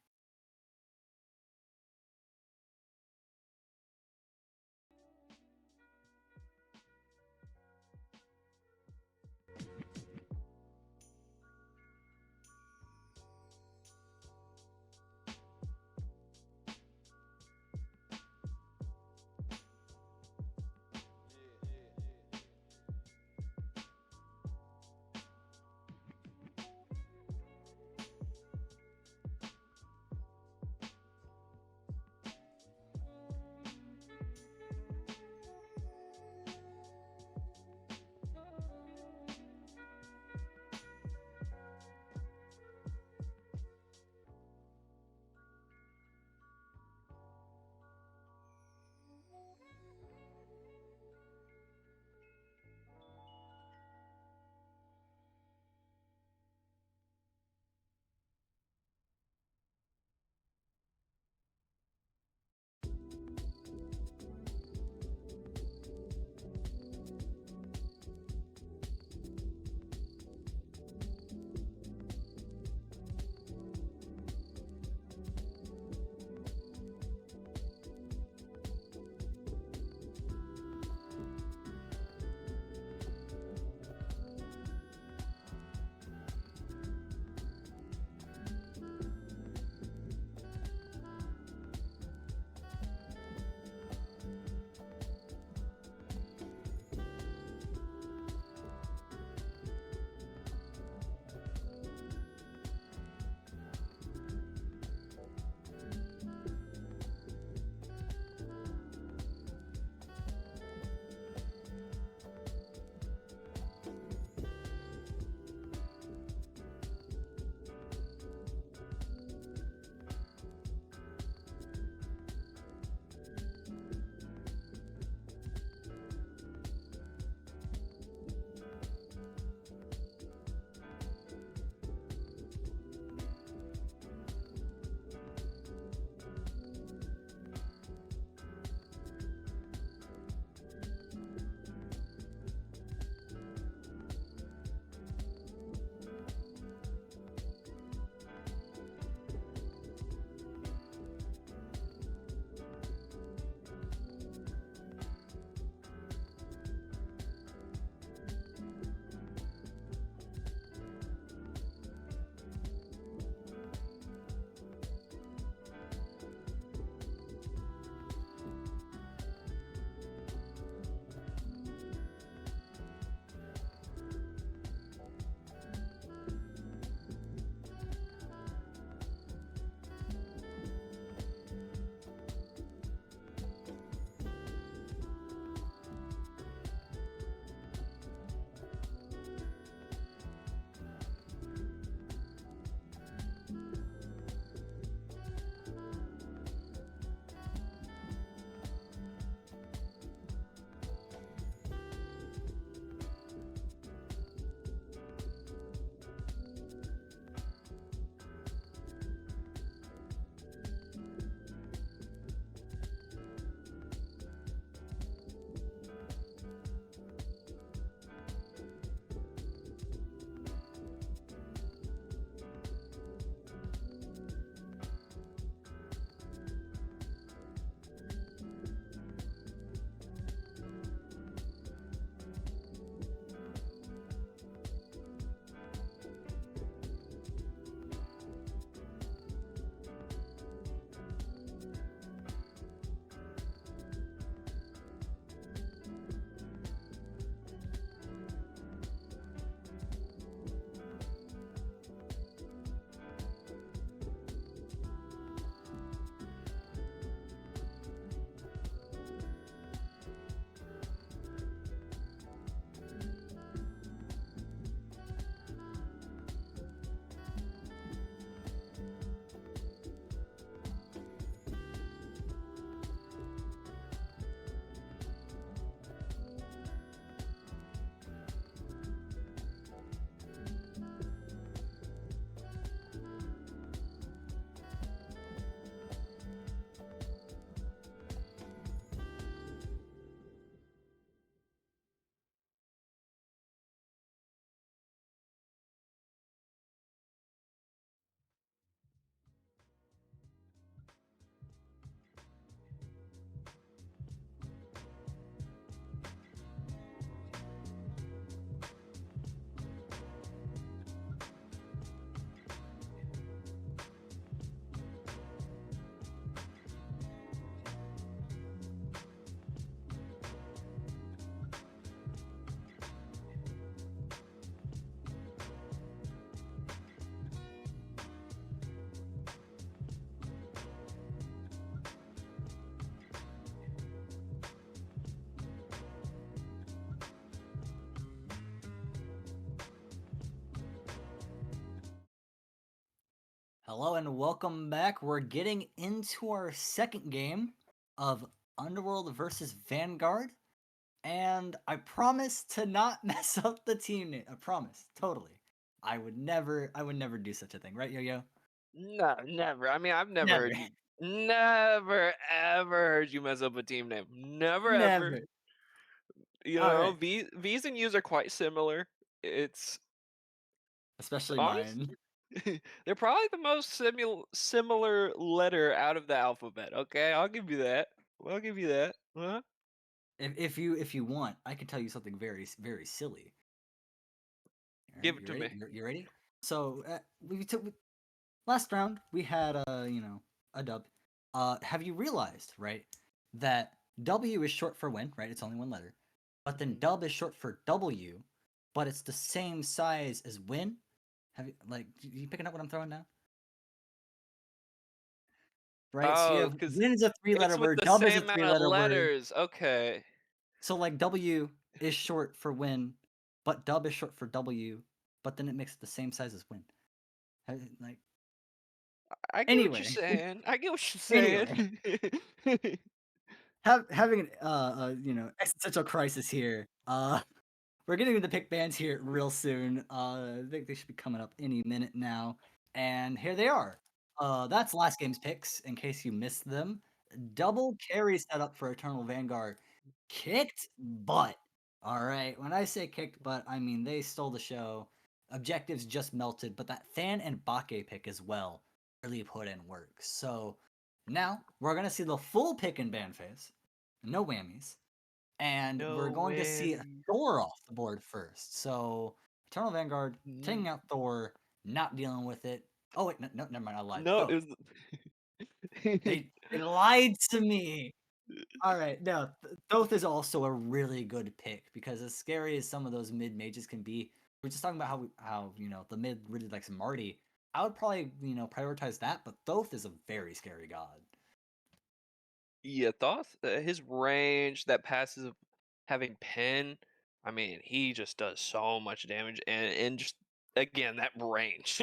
Hello and welcome back. We're getting into our second game of Underworld versus Vanguard. And I promise to not mess up the team name. I promise, totally. I would never do such a thing, right, Yo-Yo? No, never. I mean, I've never Never. heard you, never ever heard you mess up a team name. Never ever. Never. You All know, right. V's and U's are quite similar. It's Especially honest. mine. They're probably the most similar letter out of the alphabet. Okay, I'll give you that. I'll give you that. Huh? If you want, I can tell you something very silly. All right, Give it you to ready? me. You ready? So we took last round we had a dub. Have you realized, right, that W is short for win, right? It's only one letter. But then Mhm. dub is short for W, but it's the same size as win. Have you picking up what I'm throwing down? Right? So you Oh, have because win is a three it's letter with word, the dub is a same amount three of letter word. letters. Okay. So like W is short for win, but dub is short for W, but then it makes it the same size as win. Like I get what you're anyway, saying. I get what you're anyway. saying. Having an existential crisis here. We're getting to pick bands here real soon. I think they should be coming up any minute now. And here they are. That's last game's picks, in case you missed them. Double carry setup for Eternal Vanguard. Kicked butt. All right. When I say kicked butt, I mean they stole the show. Objectives just melted, but that Fan and Bake pick as well really put in work. So now we're gonna see the full pick and ban phase. No whammies, and we're No going to see whammy. Thor off the board first. So Eternal Vanguard Mm. taking out Thor, not dealing with it. Oh wait, no, never mind. I lied. No, it Thoth. was. They lied to me. All right, no, Thoth is also a really good pick because as scary as some of those mid mages can be, we're just talking about how the mid really likes Marty. I would probably prioritize that, but Thoth is a very scary god. Yeah, Thoth, his range, that passive having pen, I mean, he just does so much damage, and just again that range,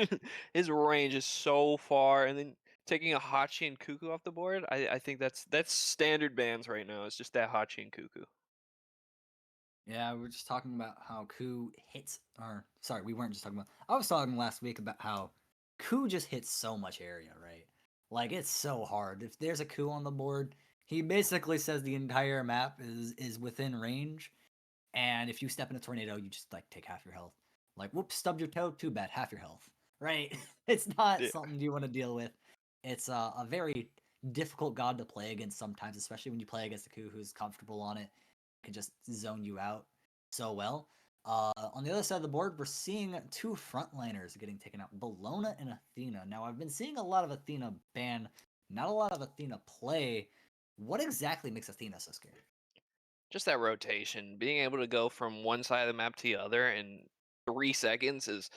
his range is so far, and then taking a Hachi and Cuckoo off the board, I think that's standard bans right now. It's just that Hachi and Cuckoo. Yeah, we were just talking about how Ku hits. Or sorry, we weren't just talking about. I was talking last week about how Ku just hits so much area, right? Like it's so hard. If there's a Ku on the board, he basically says the entire map is within range, and if you step in a tornado, you just like take half your health. Like whoops, stubbed your toe. Too bad, half your health. Right? It's not Yeah. something you want to deal with. It's a very difficult god to play against sometimes, especially when you play against a Ku who's comfortable on it, can just zone you out so well. On the other side of the board, we're seeing two frontliners getting taken out, Bologna and Athena. Now, I've been seeing a lot of Athena ban, not a lot of Athena play. What exactly makes Athena so scary? Just that rotation, being able to go from one side of the map to the other in 3 seconds is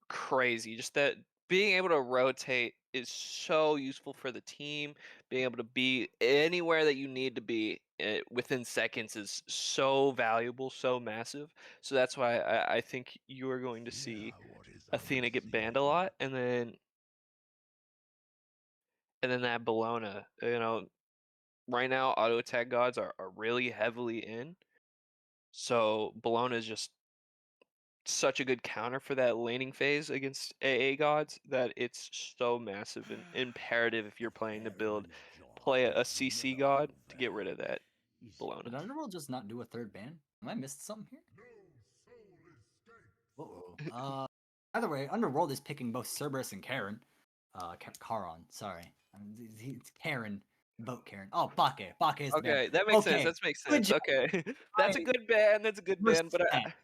crazy. Just that being able to rotate is so useful for the team. Being able to be anywhere that you need to be within seconds is so valuable, so massive. So that's why I think you are going to Fear see what is Athena get banned a unseen. lot, and then that Bologna. Right now auto attack gods are really heavily in. So Bologna is just such a good counter for that laning phase against AA gods that it's so massive and imperative if you're The playing to build fairies' play joy a will CC never god to get rid of prevail. that Is Bologna. Did Underworld just not do a third ban? Am I missed something here? no soul escapes. Whoa. Either way, Underworld is picking both Cerberus and Karen. Charon, sorry. It's Karen. Boat Karen. Oh, Bake. Bake is the ban. Okay, that makes sense. Okay. That makes Good sense. job. Okay, that's a I good ban. That's a good ban. But respect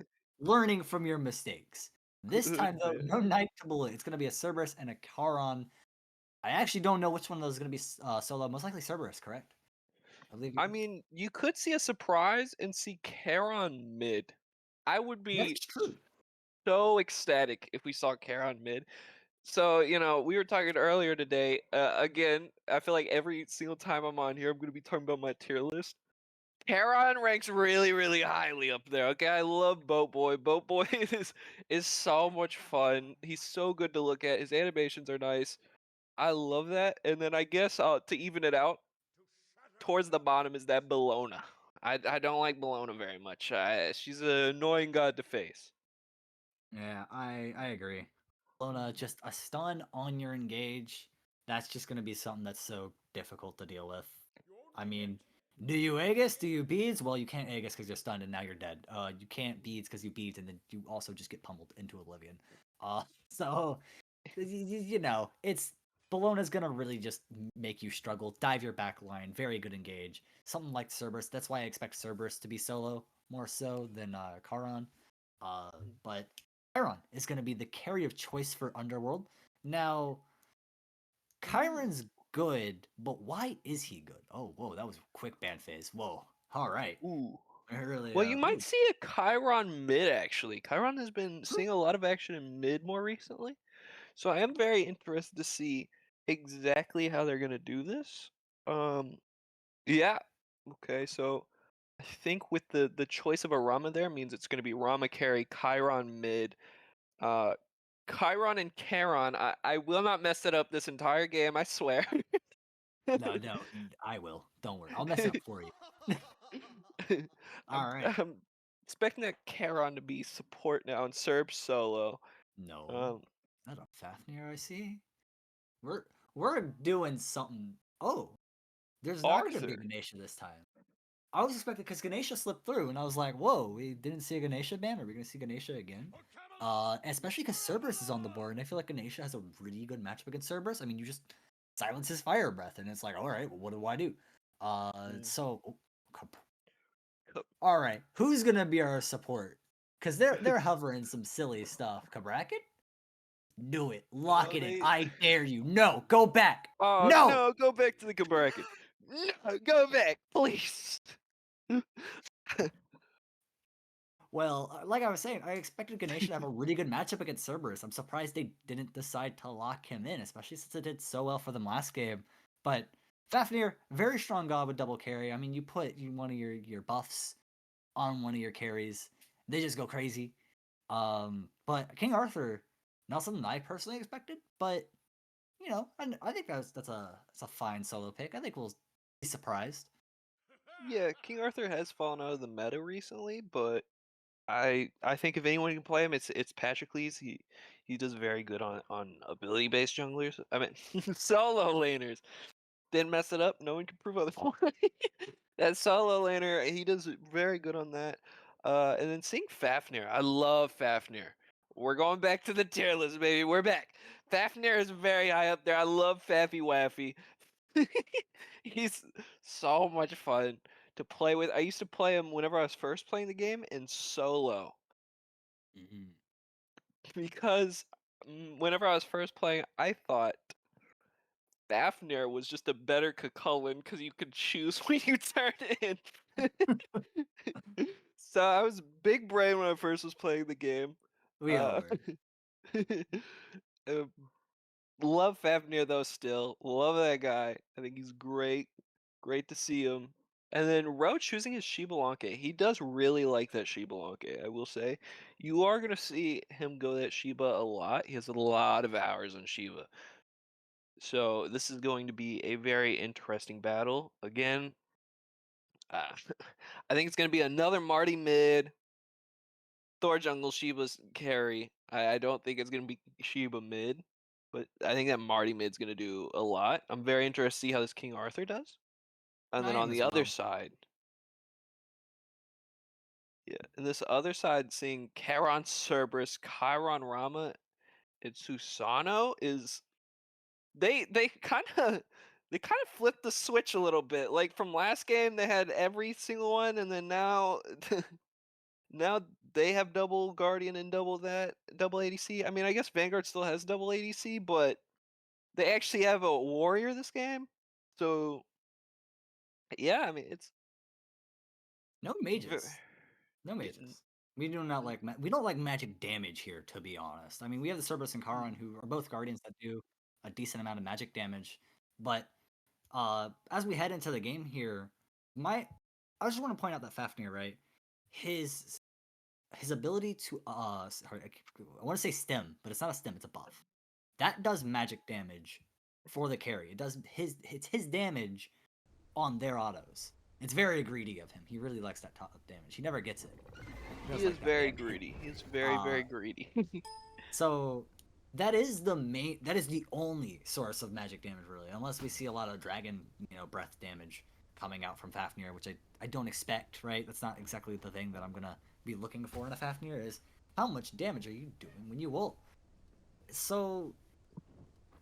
learning from your mistakes. This good time, though, no ban. Knight to Blue. It's going to be a Cerberus and a Charon. I actually don't know which one of those is going to be solo. Most likely Cerberus, correct? I believe I mean, you could see a surprise and see Charon mid. I would be that's true. so ecstatic if we saw Charon mid. So, we were talking earlier today. Again, I feel like every single time I'm on here, I'm going to be talking about my tier list. Charon ranks really, really highly up there. Okay, I love Boat Boy. Boat Boy is so much fun. He's so good to look at. His animations are nice. I love that. And then I guess to even it out, towards the bottom is that Bologna. I don't like Bologna very much. She's an annoying god to face. Yeah, I agree. Lona, just a stun on your engage. That's just gonna be something that's so difficult to deal with. I mean, do you Aegis? Do you beads? Well, you can't Aegis because you're stunned and now you're dead. You can't beads because you beads and then you also just get pummeled into oblivion. So you know, it's Bologna's gonna really just make you struggle. Dive your back line, very good engage. Something like Cerberus. That's why I expect Cerberus to be solo more so than Charon. But Chiron is going to be the carry of choice for Underworld. Now, Chiron's good, but why is he good? Oh, whoa, that was a quick ban phase. Whoa, all right. Ooh. Really, Well, you might ooh. see a Chiron mid actually. Chiron has been seeing a lot of action in mid more recently. So I am very interested to see exactly how they're gonna do this. Yeah. Okay, so I think with the choice of a Rama there means it's gonna be Rama carry, Chiron mid, uh Chiron and Charon. I will not mess it up this entire game, I swear. No, I will. Don't worry. I'll mess it up for you. I'm, All right. I'm expecting that Charon to be support now and Serb solo. No. Um, Is that a Fafnir I see? We're we're doing something. Oh, there's not going to be Arthur. Ganesha this time. I was expecting because Ganesha slipped through, and I was like, "Whoa, we didn't see a Ganesha ban. Are we gonna see Ganesha again?" Especially because Cerberus is on the board, and I feel like Ganesha has a really good matchup against Cerberus. I mean, you just silence his fire breath, and it's like, all right, well, what do I do? Mm, So, co- all right, who's gonna be our support? Because they're hovering some silly stuff. Kabrakan, do it, lock Oh, it in. they. I dare you. No, go back. Oh No. no, go back to the bracket. No, go back, please. Well, like I was saying, I expected Ganesha to have a really good matchup against Cerberus. I'm surprised they didn't decide to lock him in, especially since it did so well for them last game. But Fafnir, very strong god with double carry. I mean, you put one of your buffs on one of your carries, they just go crazy. But King Arthur, not something I personally expected, but you know, I think that's a fine solo pick. I think we'll be surprised. Yeah, King Arthur has fallen out of the meta recently, but I think if anyone can play him, it's Patrocles. He does very good on ability based junglers. I mean solo laners. Didn't mess it up. No one can prove otherwise. That solo laner, he does very good on that. And then seeing Fafnir, I love Fafnir. We're going back to the tier list, baby. We're back. Fafnir is very high up there. I love Faffy Waffy. He's so much fun to play with. I used to play him whenever I was first playing the game in solo Mhm. because whenever I was first playing, I thought Fafnir was just a better Cucullin because you could choose when you turn in. So I was big brain when I first was playing the game. We all Uh, were. uh, love Fafnir though still. Love that guy. I think he's great. Great to see him. And then Ro choosing his Shibalanke. He does really like that Shibalanke, I will say. You are gonna see him go that Shiba a lot. He has a lot of hours on Shiba. So this is going to be a very interesting battle. Again, uh, I think it's gonna be another Marty mid. Thor jungle, Shiba's carry. I don't think it's gonna be Shiba mid, but I think that Marty mid's gonna do a lot. I'm very interested to see how this King Arthur does. And I then on am the as other well. side, yeah, and this other side, seeing Charon Cerberus, Chiron Rama, and Susano is they kind of they kind of flipped the switch a little bit. Like from last game, they had every single one, and then now now they have double Guardian and double ADC. I mean, I guess Vanguard still has double ADC, but they actually have a warrior this game. So yeah, I mean No ve- mages. No n- mages. We do not like we don't like magic damage here, to be honest. I mean, we have the Cerberus and Charon, who are both guardians that do a decent amount of magic damage. But as we head into the game here, my I just want to point out that Fafnir, right? His his ability to sorry, I want to say stem, but it's not a stem, it's a buff. That does magic damage for the carry. It's his damage on their autos. It's very greedy of him. He really likes that top damage. He never gets it. He does is like that very damage. greedy. He is very, very greedy. So that is the only source of magic damage really, unless we see a lot of dragon, breath damage coming out from Fafnir, which I don't expect, right? That's not exactly the thing that I'm gonna be looking for in a Fafnir, is how much damage are you doing when you ult? So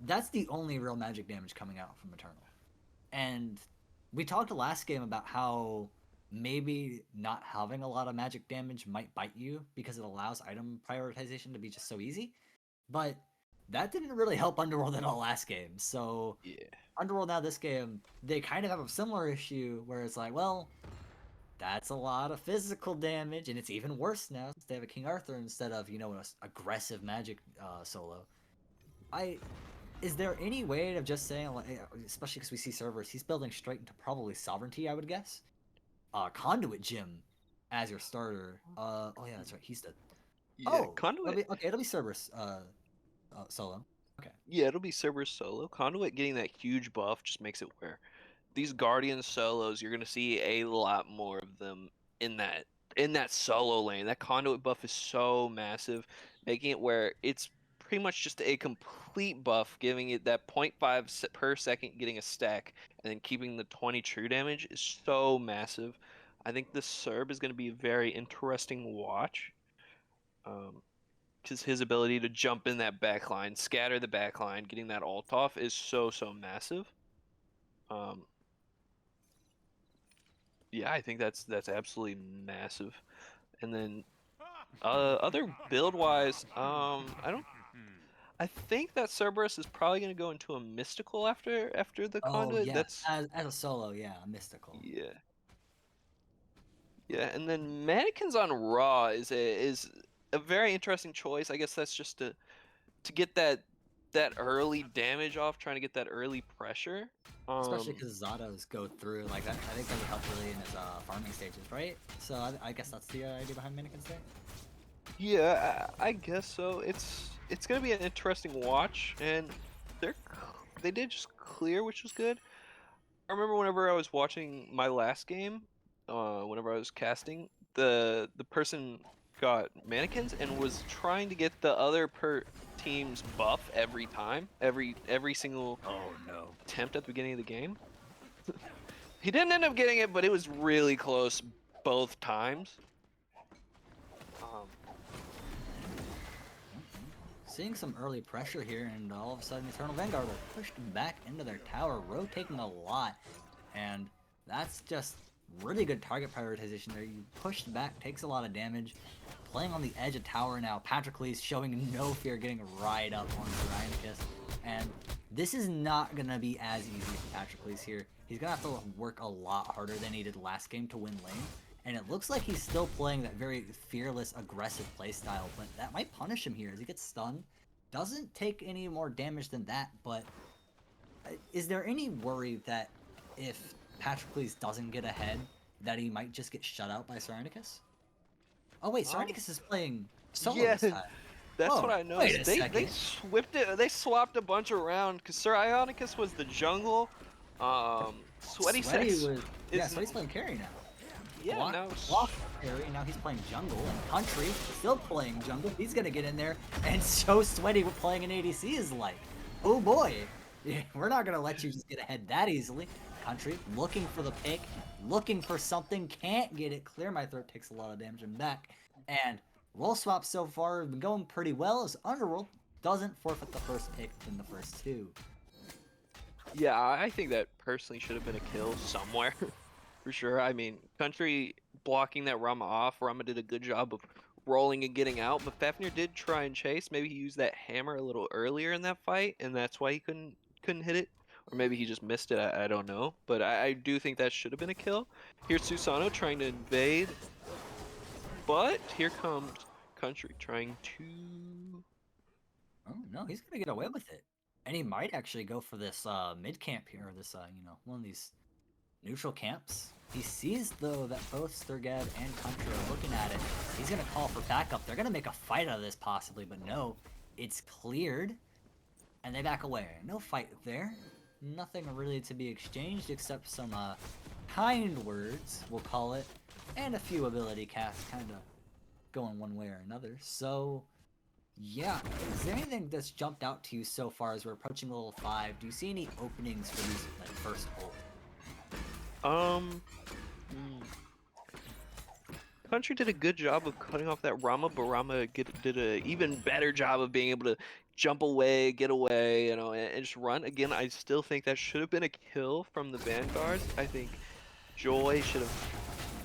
that's the only real magic damage coming out from Eternal. And we talked last game about how maybe not having a lot of magic damage might bite you because it allows item prioritization to be just so easy. But that didn't really help Underworld in all last game. So Yeah. Underworld now this game, they kind of have a similar issue where it's like, well, that's a lot of physical damage, and it's even worse now since they have a King Arthur instead of, an aggressive magic solo. Is there any way of just saying, like, especially because we see servers, he's building straight into probably Sovereignty, I would guess. Conduit Gym as your starter. Oh yeah, that's right. He's the. Yeah, Oh, Conduit. it'll be Cerberus solo. Okay. Yeah, it'll be Cerberus solo. Conduit getting that huge buff just makes it where these Guardian solos, you're gonna see a lot more of them in that solo lane. That Conduit buff is so massive, making it where it's pretty much just a complete buff, giving it that 0.5 per second getting a stack, and then keeping the 20 true damage is so massive. I think this Cerb is gonna be a very interesting watch. Because his ability to jump in that backline, scatter the backline, getting that ult off is so massive. Yeah, I think that's absolutely massive. And then other build wise, I think that Cerberus is probably gonna go into a mystical after the Oh conduit. yeah, That's as a solo, yeah, mystical. yeah. Yeah, and then mannequins on Raw is a very interesting choice. I guess that's just to get that early damage off, trying to get that early pressure. Especially because Zados go through like that. I think that would help really in his farming stages, right? So I guess that's the idea behind Mannequin State. Yeah, I guess so. It's gonna be an interesting watch, and they did just clear, which was good. I remember whenever I was watching my last game, whenever I was casting, the person got mannequins and was trying to get the other team's buff every time, every single Oh no. attempt at the beginning of the game. He didn't end up getting it, but it was really close both times. Seeing some early pressure here, and all of a sudden Eternal Vanguard are pushed back into their tower, rotating a lot. And that's just really good target prioritization there. You pushed back, takes a lot of damage. Playing on the edge of tower now, Patroclus showing no fear, getting right up on Rhinokus. And this is not going to be as easy for Patroclus here. He's going to have to work a lot harder than he did last game to win lane. And it looks like he's still playing that very fearless, aggressive playstyle, but that might punish him here as he gets stunned. Doesn't take any more damage than that, but is there any worry that if Patroclus doesn't get ahead, that he might just get shut out by Cyrenicus? Oh wait, Cyrenicus is playing solo Yeah, this time. that's Whoa, what I noticed. wait a They second. they swapped a bunch around because Sir Ionicus was the jungle. Sweaty was Sweaty's playing carry now. Yeah, Block carry, now he's playing jungle, and Country still playing jungle. He's gonna get in there and show Sweaty what playing an ADC is like. Oh boy, yeah, we're not gonna let you just get ahead that easily. Country looking for the pick, looking for something, can't get it. Clear My Throat takes a lot of damage and back. And roll swap so far have been going pretty well as Underworld doesn't forfeit the first pick in the first two. Yeah, I think that personally should have been a kill somewhere. For sure. I mean, Country blocking that Rama off. Rama did a good job of rolling and getting out, but Fafnir did try and chase. Maybe he used that hammer a little earlier in that fight, and that's why he couldn't hit it. Or maybe he just missed it. I don't know. But I do think that should have been a kill. Here's Susano trying to invade. But here comes Country trying to... Oh no, he's gonna get away with it. And he might actually go for this mid camp here, or this one of these neutral camps. He sees though that both Sturgad and Country are looking at it. He's gonna call for backup. They're gonna make a fight out of this possibly, but no, it's cleared. and they back away. No fight there. Nothing really to be exchanged except some kind words, we'll call it, and a few ability casts kind of going one way or another. So, yeah, is there anything that's jumped out to you so far as we're approaching level 5? Do you see any openings for these like first ult? Country did a good job of cutting off that Rama, but Rama did a even better job of being able to jump away, get away, you know, and just run. Again, I still think that should have been a kill from the Vanguard. I think Joy should have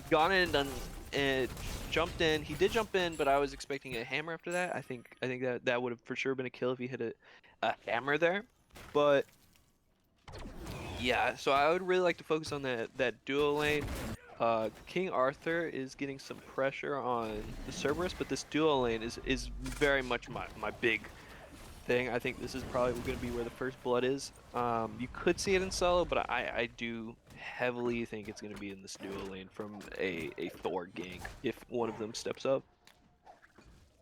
gone in and done and jumped in. He did jump in, but I was expecting a hammer after that. I think that would have for sure been a kill if he hit a hammer there. But yeah, so I would really like to focus on that duo lane. King Arthur is getting some pressure on the Cerberus, but this duo lane is very much my big thing. I think this is probably going to be where the first blood is. You could see it in solo, but I do heavily think it's going to be in this duo lane from a Thor gank if one of them steps up.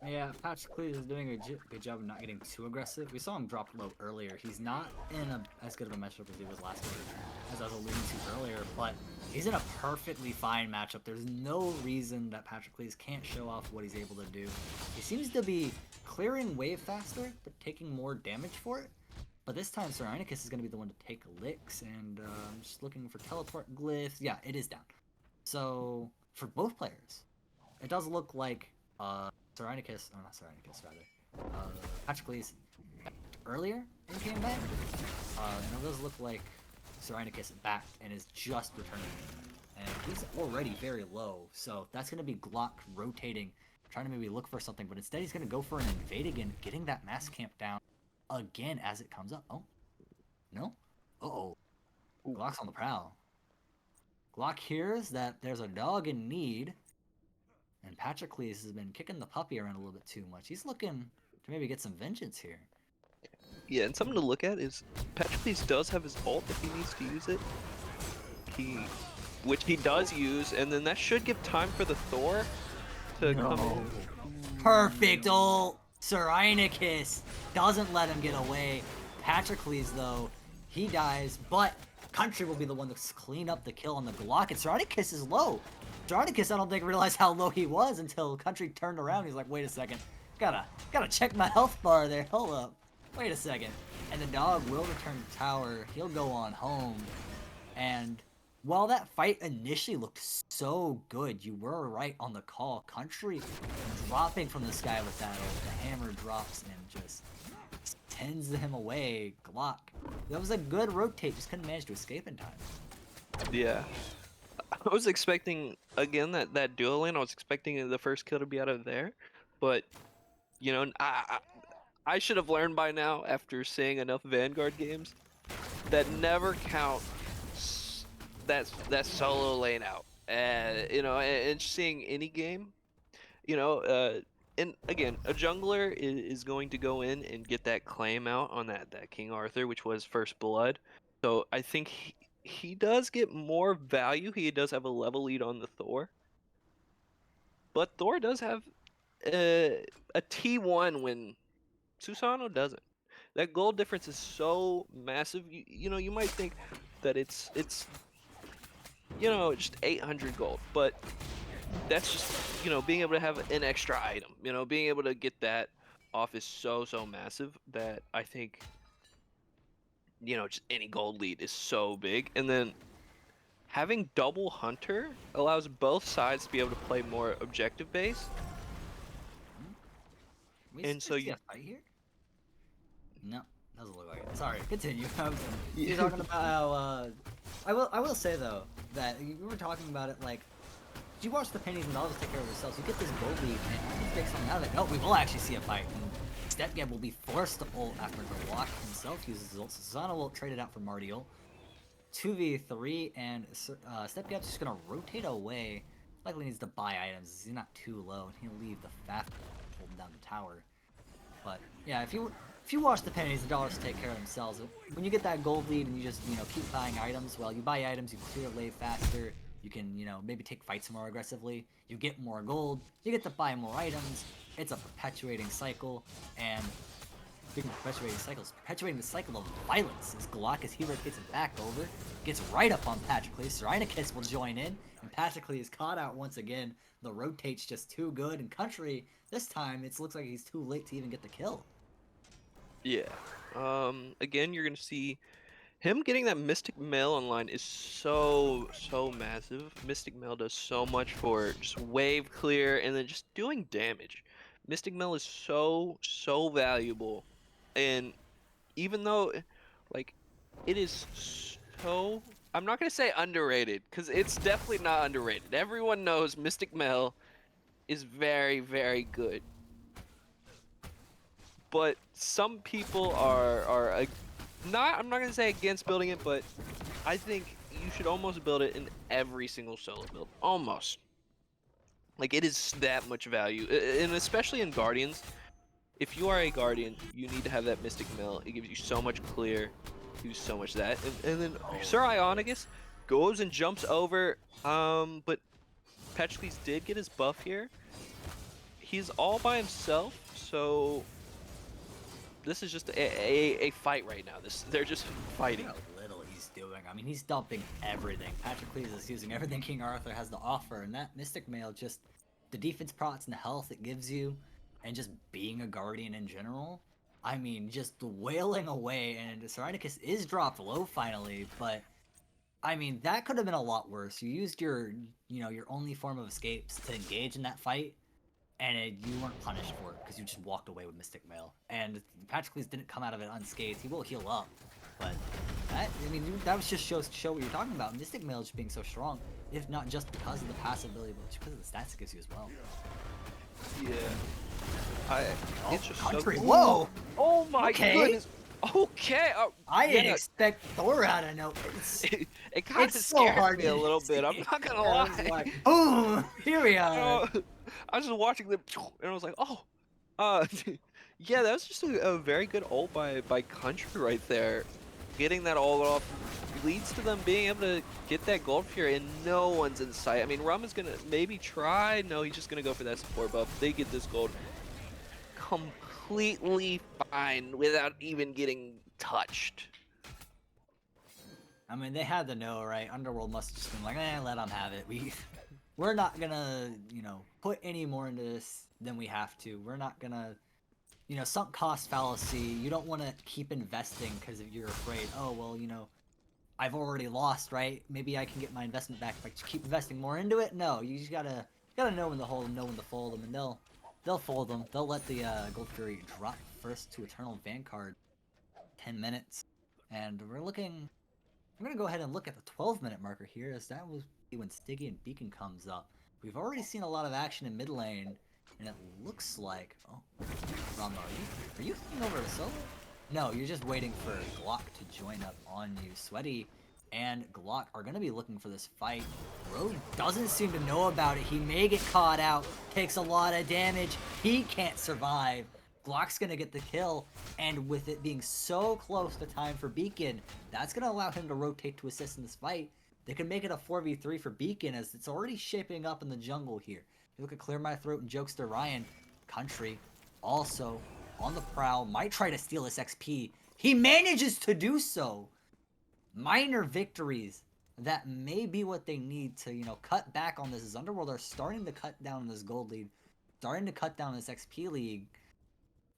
Yeah, Patroclus is doing a good job of not getting too aggressive. We saw him drop low earlier. He's not in as good of a matchup as he was last game, as I was alluding to earlier, but he's in a perfectly fine matchup. There's no reason that Patroclus can't show off what he's able to do. He seems to be clearing wave faster, but taking more damage for it. But this time, Cyrenicus is going to be the one to take licks, and I'm just looking for teleport glyphs. Yeah, it is down. So, for both players, it does look like Cyrenicus, oh not Cyrenicus, rather, Patroclus earlier and came back, and it does look like Cyrenicus backed and is just returning, and he's already very low, so that's going to be Glock rotating, trying to maybe look for something, but instead he's going to go for an invade again, getting that mass camp down again as it comes up. Oh, no? Uh-oh. Glock's on the prowl. Glock hears that there's a dog in need, and Patroclus has been kicking the puppy around a little bit too much. He's looking to maybe get some vengeance here. Yeah, and something to look at is Patroclus does have his ult if he needs to use it. Which he does use, and then that should give time for the Thor to come in. Perfect ult! Cyrenicus doesn't let him get away. Patroclus, though, he dies, but Country will be the one to clean up the kill on the Glock, and Cyrenicus is low. Cyrenicus, I don't think, realized how low he was until Country turned around. He's like, wait a second. Gotta check my health bar there. Hold up. Wait a second. And the dog will return to tower. He'll go on home. And while that fight initially looked so good, you were right on the call. Country dropping from the sky with that ult. The hammer drops and just tends him away. Glock. That was a good rotate. Just couldn't manage to escape in time. Yeah. I was expecting, again, that duo lane, I was expecting the first kill to be out of there. But, you know, I should have learned by now, after seeing enough Vanguard games, that never count that solo lane out. You know, and seeing any game, you know, and again, a jungler is going to go in and get that claim out on that King Arthur, which was first blood. So I think he does get more value. He does have a level lead on the Thor. But Thor does have a T1 when Susano doesn't. That gold difference is so massive. You know, you might think that it's you know, just 800 gold, but that's just, you know, being able to have an extra item. You know, being able to get that off is so massive that I think, you know, just any gold lead is so big. And then having double hunter allows both sides to be able to play more objective based. And so you fight here? No, doesn't look like it. Sorry, continue. You're talking about how I will say though that we were talking about it like, you watch the pennies and dollars take care of themselves. You get this gold lead and you take something out of it. No, we will actually see a fight. And Stepgab will be forced to ult after Glock himself uses his ult. So Susano will trade it out for Marty ult. 2v3 and Stepgab's just gonna rotate away. Likely needs to buy items. He's not too low and he'll leave the Faf holding down the tower. But yeah, if you watch the pennies, the dollars take care of themselves. When you get that gold lead and you just, you know, keep buying items, well, you buy items, you clear lane faster, you can, you know, maybe take fights more aggressively, you get more gold, you get to buy more items. It's a perpetuating cycle, and Speaking of perpetuating cycles, perpetuating the cycle of violence as Galactus he rotates it back over, gets right up on Patroclus. Serenicus will join in, and Patroclus is caught out once again. The rotate's just too good, and Country, this time, it looks like he's too late to even get the kill. Yeah. Again, you're gonna see him getting that Mystic Mail online is so massive. Mystic Mail does so much for just wave clear and then just doing damage. Mystic Mail is so valuable, and even though like it is so, I'm not gonna say underrated because it's definitely not underrated. Everyone knows Mystic Mail is very good, but some people are not, I'm not gonna say against building it, but I think you should almost build it in every single solo build. Almost. Like, it is that much value. And especially in Guardians, if you are a Guardian, you need to have that Mystic Mill. It gives you so much clear, gives you so much that. And then Sir Ionicus goes and jumps over, but Patroclus did get his buff here. He's all by himself, so this is just a fight right now. They're just fighting. Look how little he's doing. I mean, he's dumping everything. Patroclus is using everything King Arthur has to offer, and that Mystic Mail, just the defense procs and the health it gives you, and just being a Guardian in general. I mean, just wailing away, and Serenicus is dropped low finally, but I mean, that could have been a lot worse. You used your, your only form of escapes to engage in that fight, and you weren't punished for it because you just walked away with Mystic Mail. And Patroclus didn't come out of it unscathed. He will heal up, but that, I mean, that was just show what you're talking about. Mystic Mail just being so strong, if not just because of the passive ability, but just because of the stats it gives you as well. Yeah. It's just Country. so... Whoa! Oh my Okay. goodness. Okay. I yeah, didn't expect Thor out of no. it kind of It's so scared hard me a to little bit. I'm not gonna I was lie. like, boom! Here we are. I was just watching them, and I was like, oh, yeah, that was just a very good ult by Country right there. Getting that ult off leads to them being able to get that Gold Fury, and no one's in sight. I mean, Rum is gonna maybe try. No, he's just gonna go for that support buff. They get this gold completely fine without even getting touched. I mean, they had to know, right? Underworld must have just been like, let them have it. We're not gonna, put any more into this than we have to. We're not gonna, sunk cost fallacy. You don't want to keep investing because you're afraid, oh, well, I've already lost, right? Maybe I can get my investment back if I just keep investing more into it. No, you just gotta know when to hold them, know when to fold them, and they'll fold them. They'll let the Gold Fury drop first to Eternal Vanguard 10 minutes. And we're gonna go ahead and look at the 12-minute marker here, as that was when Stiggy and Beacon comes up. We've already seen a lot of action in mid lane, and it looks like, oh, Rama, are you thinking over to solo? No, you're just waiting for Glock to join up on you. Sweaty and Glock are gonna be looking for this fight. Rogue doesn't seem to know about it. He may get caught out, takes a lot of damage. He can't survive. Glock's gonna get the kill, and with it being so close to time for Beacon, that's gonna allow him to rotate to assist in this fight. They can make it a 4v3 for Beacon, as it's already shaping up in the jungle here. You look at Clear My Throat and Jokester Ryan. Country also on the prowl, might try to steal this XP. He manages to do so. Minor victories that may be what they need to, cut back on this. As Underworld are starting to cut down this gold lead, starting to cut down this XP league,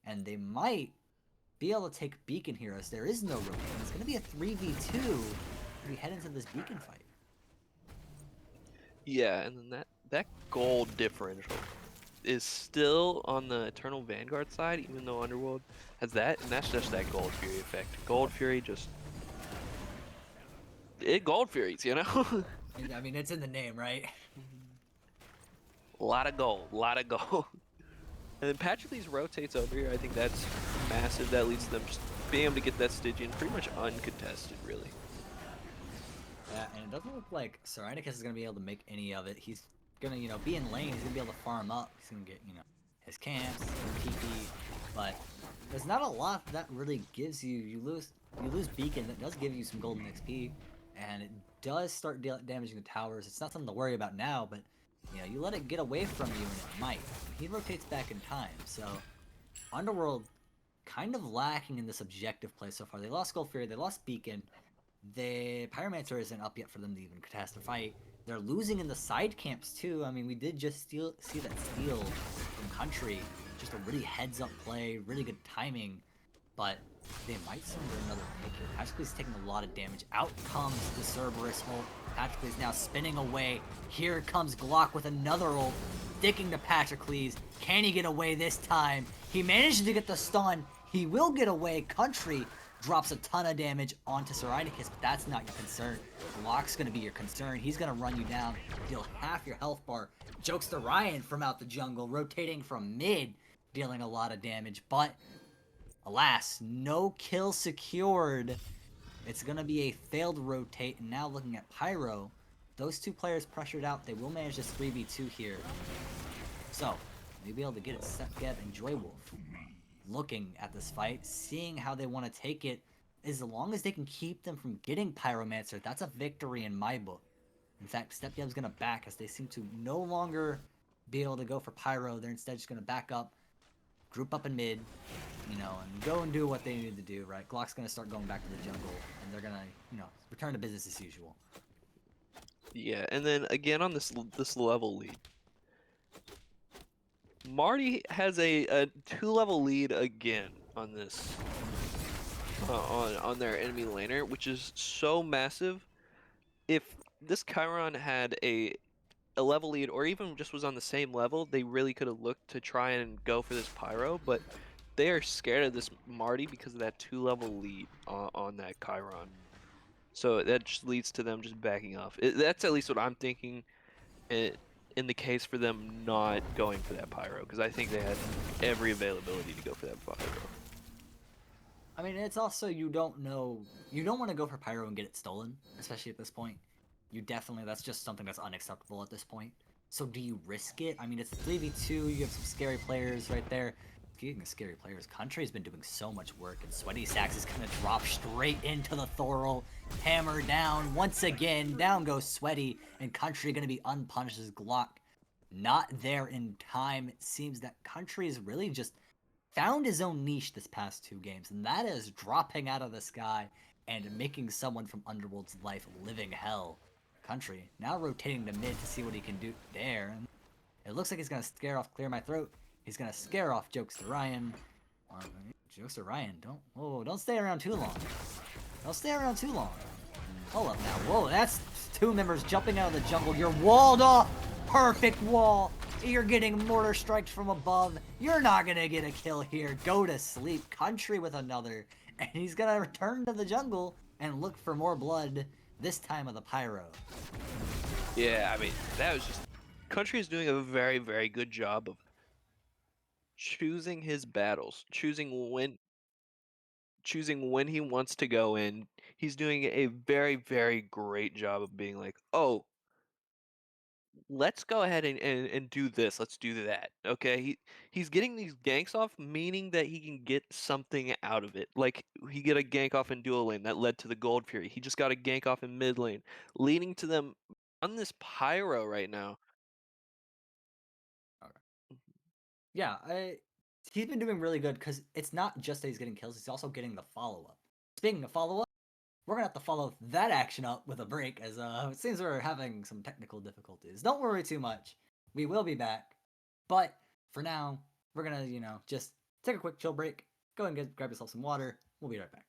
and they might be able to take Beacon here, as there is no rotation. It's going to be a 3v2 as we head into this Beacon fight. Yeah, and then that gold differential is still on the Eternal Vanguard side, even though Underworld has that, and that's just that Gold Fury effect. Gold Fury just... It Gold Furies, I mean, it's in the name, right? A lot of gold, a lot of gold. And then Patroclus rotates over here. I think that's massive. That leads to them just being able to get that Stygian pretty much uncontested, really. Yeah, and it doesn't look like Serenicus is going to be able to make any of it. He's going to, be in lane. He's going to be able to farm up. He's going to get, his camps, his TP. But there's not a lot that really gives you. You lose Beacon. That does give you some golden XP. And it does start damaging the towers. It's not something to worry about now, but, you let it get away from you and it might. He rotates back in time. So, Underworld kind of lacking in this objective play so far. They lost Skull Fury, they lost Beacon. The Pyromancer isn't up yet for them to even contest a fight. They're losing in the side camps too. I mean, we did just see that steal from Country. Just a really heads-up play, really good timing. But they might surrender another pick here. Patroclus taking a lot of damage. Out comes the Cerberus ult. Patroclus now spinning away. Here comes Glock with another ult. Sticking to Patroclus. Can he get away this time? He manages to get the stun. He will get away. Country drops a ton of damage onto Serenicus, but that's not your concern. Glock's gonna be your concern. He's gonna run you down, deal half your health bar. Jokes to Ryan from out the jungle, rotating from mid, dealing a lot of damage, but alas, no kill secured. It's gonna be a failed rotate, and now looking at Pyro, those two players pressured out. They will manage this 3v2 here. So, they'll be able to get it. Setgeb and Joywolf looking at this fight, seeing how they want to take it. As long as they can keep them from getting Pyromancer, that's a victory in my book. In fact, Stepgeb's going to back as they seem to no longer be able to go for Pyro. They're instead just going to back up, group up in mid, you know, and go and do what they need to do, right? Glock's going to start going back to the jungle, and they're going to, you know, return to business as usual. Yeah, and then again on this level lead, Marty has a 2-level lead again on this on their enemy laner, which is so massive. If this Chiron had a level lead, or even just was on the same level, they really could have looked to try and go for this Pyro, but they are scared of this Marty because of that 2-level lead on that Chiron. So that just leads to them just backing off. That's at least what I'm thinking in the case for them not going for that Pyro, because I think they had every availability to go for that Pyro. I mean, it's also, you don't want to go for Pyro and get it stolen, especially at this point. You definitely, that's just something that's unacceptable at this point. So do you risk it? I mean, it's 3v2, you have some scary players right there. Speaking of scary players, Country's been doing so much work, and Sweaty Sax is gonna drop straight into the Thorol. Hammer down, once again, down goes Sweaty, and Country gonna be unpunished as Glock not there in time. It seems that Country is really just found his own niche this past 2 games, and that is dropping out of the sky and making someone from Underworld's life living hell. Country now rotating to mid to see what he can do there, and it looks like he's gonna scare off Clear My Throat. He's gonna scare off Jokes to Ryan. Jokes to Ryan, don't stay around too long. Don't stay around too long. Hold up now. Whoa, that's 2 members jumping out of the jungle. You're walled off. Perfect wall. You're getting mortar striked from above. You're not gonna get a kill here. Go to sleep. Country with another. And he's gonna return to the jungle and look for more blood, this time of the Pyro. Yeah, I mean, that was just... Country is doing a very, very good job of choosing his battles, choosing when he wants to go in. He's doing a very, very great job of being like, oh, let's go ahead and do this. Let's do that. Okay. He's getting these ganks off, meaning that he can get something out of it. Like he get a gank off in dual lane that led to the Gold Fury. He just got a gank off in mid lane, leading to them on this Pyro right now. Yeah, he's been doing really good because it's not just that he's getting kills, he's also getting the follow-up. Speaking of follow-up, we're gonna have to follow that action up with a break, as it seems we're having some technical difficulties. Don't worry too much. We will be back. But for now, we're gonna, just take a quick chill break, go and grab yourself some water. We'll be right back.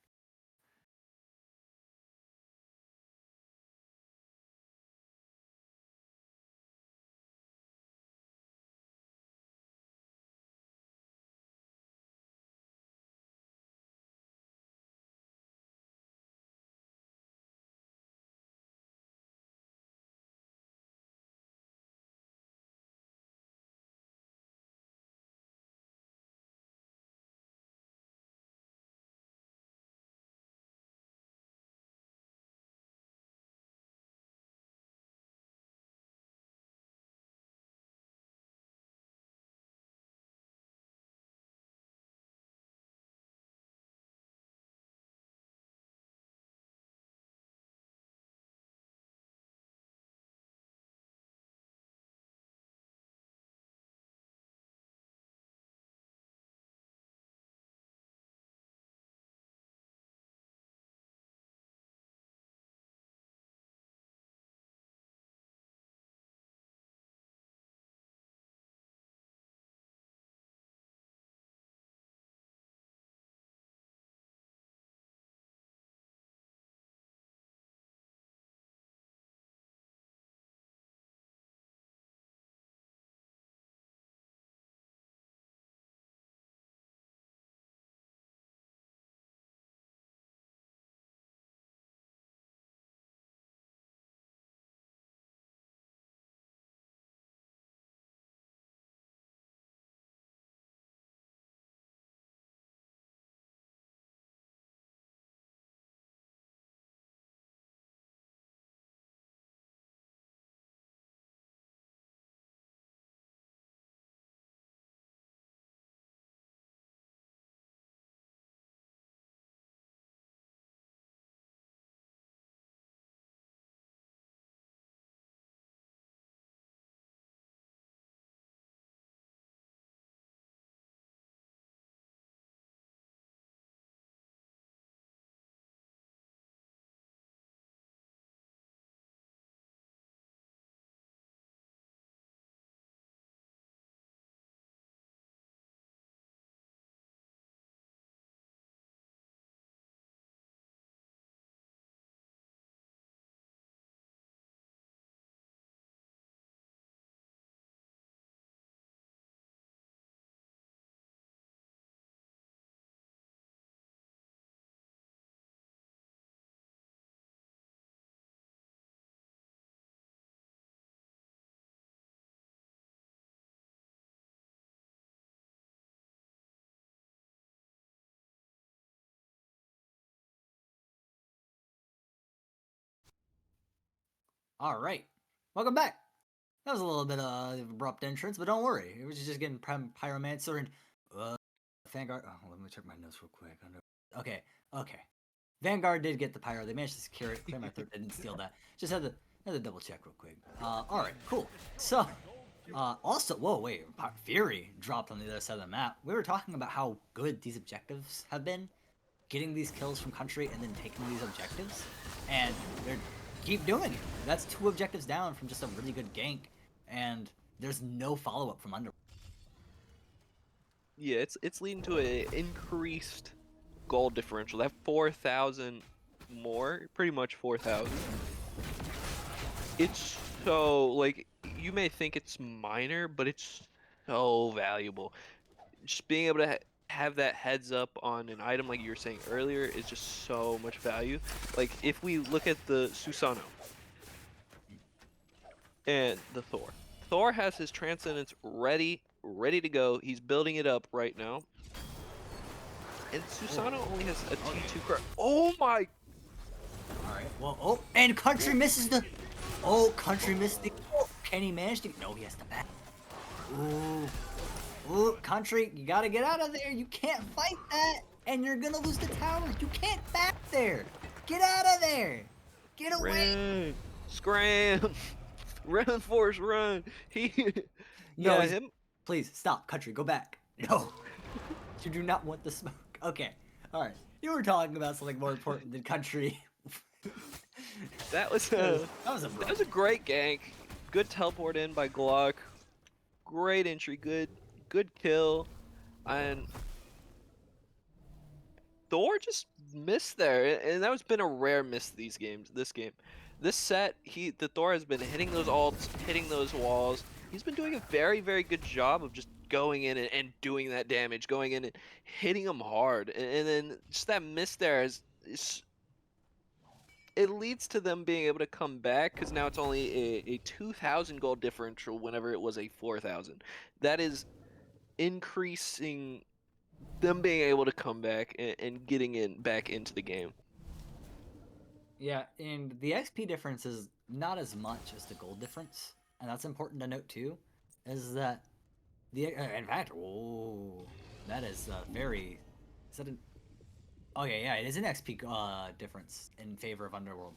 All right, welcome back. That was a little bit of abrupt entrance, but don't worry. It was just getting Pyromancer and Vanguard. Oh, let me check my notes real quick. Okay, okay. Vanguard did get the pyro. They managed to secure it. Clear my throat. Didn't steal that. Just had to double check real quick. All right, cool. So, also, whoa, wait. Fury dropped on the other side of the map. We were talking about how good these objectives have been, getting these kills from country and then taking these objectives, and they're keep doing it. That's 2 objectives down from just a really good gank, and there's no follow up from Underworld. Yeah, it's leading to a increased gold differential. That 4,000 more, pretty much 4,000. It's so, like, you may think it's minor, but it's so valuable. Just being able to have that heads up on an item, like you were saying earlier, is just so much value. Like, if we look at the Susanoo and the Thor. Thor has his Transcendence ready to go. He's building it up right now. And Susanoo only has a T2 card. Oh my! Alright, well, oh, and Country misses the... Oh, Country missed the... Oh, can he manage to... No, he has to back. Ooh. Ooh, Country, you gotta get out of there. You can't fight that. And you're gonna lose the tower. You can't back there. Get out of there. Get away. Run! Scram! Run, Force, run! He... No, yeah, him... Please, stop. Country, go back. No. You do not want the smoke. Okay. Alright. You were talking about something more important than Country. That was a great gank. Good teleport in by Glock. Great entry. Good kill. And Thor just missed there, and that has been a rare miss this game. This set, the Thor has been hitting those ults, hitting those walls. He's been doing a very, very good job of just going in and doing that damage, going in and hitting them hard. And then just that miss there it leads to them being able to come back, because now it's only a 2,000 gold differential whenever it was a 4,000. That is increasing them being able to come back and getting back into the game. Yeah, and the XP difference is not as much as the gold difference, and that's important to note too. Is that in fact, oh, that is very. Is that an? Oh yeah, it is an XP difference in favor of Underworld.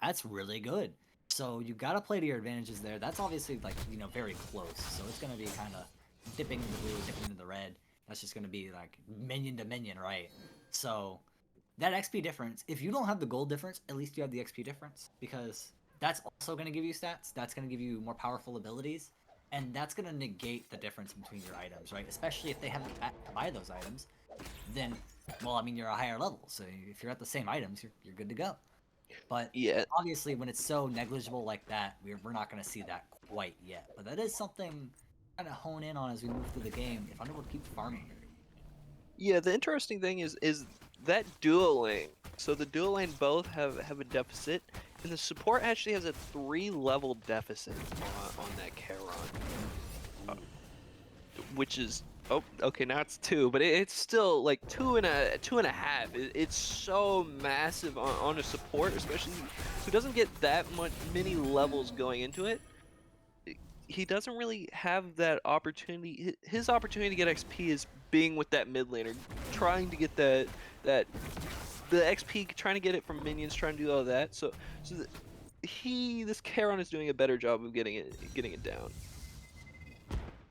That's really good. So you gotta play to your advantages there. That's obviously like very close. So it's gonna be kind of dipping into the blue, dipping into the red. That's just gonna be like minion to minion, right? So that XP difference, if you don't have the gold difference, at least you have the XP difference, because that's also going to give you stats, that's going to give you more powerful abilities, and that's going to negate the difference between your items, right? Especially if they haven't to buy those items, then, well, I mean, you're a higher level, so if you're at the same items, you're good to go. But yeah, obviously, when it's so negligible like that, we're not going to see that quite yet. But that is something kind of hone in on as we move through the game, if Underworld keeps farming. Yeah, the interesting thing is that dual lane. So the dual lane both have a deficit, and the support actually has a 3-level deficit on that Charon, which is okay, now it's 2, but it's still like 2.5. It's so massive on a support, especially who doesn't get that many levels going into it. He doesn't really have that opportunity. His opportunity to get XP is being with that mid laner, trying to get the XP, trying to get it from minions, trying to do all that. So this Charon is doing a better job of getting it down.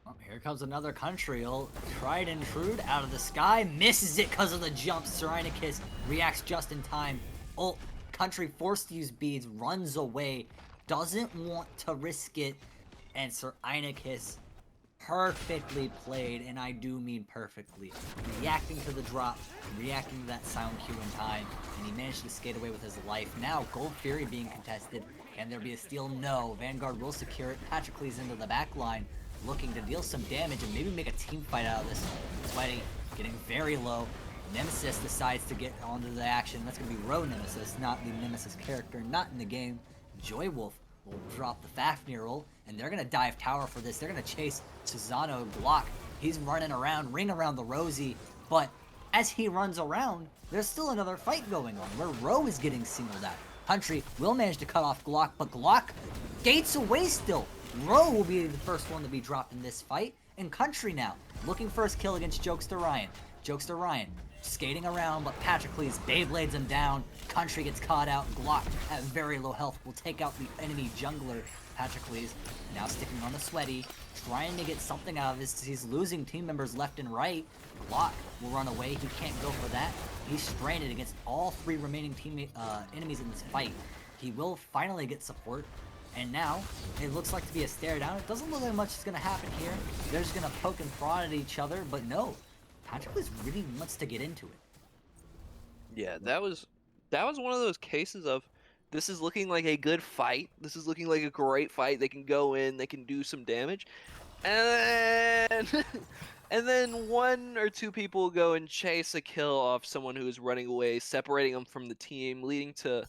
Well, here comes another Country. He'll tried and true out of the sky, misses it because of the jump. Serenicus reacts just in time. Ult, Country forced to use beads, runs away, doesn't want to risk it. And Sir Einakis perfectly played, and I do mean perfectly. Reacting to the drop, reacting to that sound cue in time, and he managed to skate away with his life. Now, Gold Fury being contested. Can there be a steal? No. Vanguard will secure it. Patrocles into the back line, looking to deal some damage and maybe make a team fight out of this. Fighting, getting very low. Nemesis decides to get onto the action. That's going to be Row Nemesis, not the Nemesis character, not in the game. Joywolf will drop the Fafnir ult, and they're going to dive tower for this. They're going to chase Susanoo Glock. He's running around, ring around the Rosie, but as he runs around, there's still another fight going on where Row is getting singled out. Country will manage to cut off Glock, but Glock gates away still. Roe will be the first one to be dropped in this fight, and Country now looking for his kill against Jokester Ryan. Jokester Ryan skating around, but Patroclus Beyblades him down. Country gets caught out. Glock at very low health will take out the enemy jungler, Patroclus. Now sticking on the Sweaty, trying to get something out of this. He's losing team members left and right. Glock will run away. He can't go for that. He's stranded against all 3 remaining enemies in this fight. He will finally get support. And now, it looks like to be a stare down. It doesn't look like much is going to happen here. They're just going to poke and prod at each other, but no. Patroclus really wants to get into it. Yeah, that was one of those cases of this is looking like a good fight. This is looking like a great fight. They can go in, they can do some damage. And then, and then 1 or 2 people go and chase a kill off someone who is running away, separating them from the team, leading to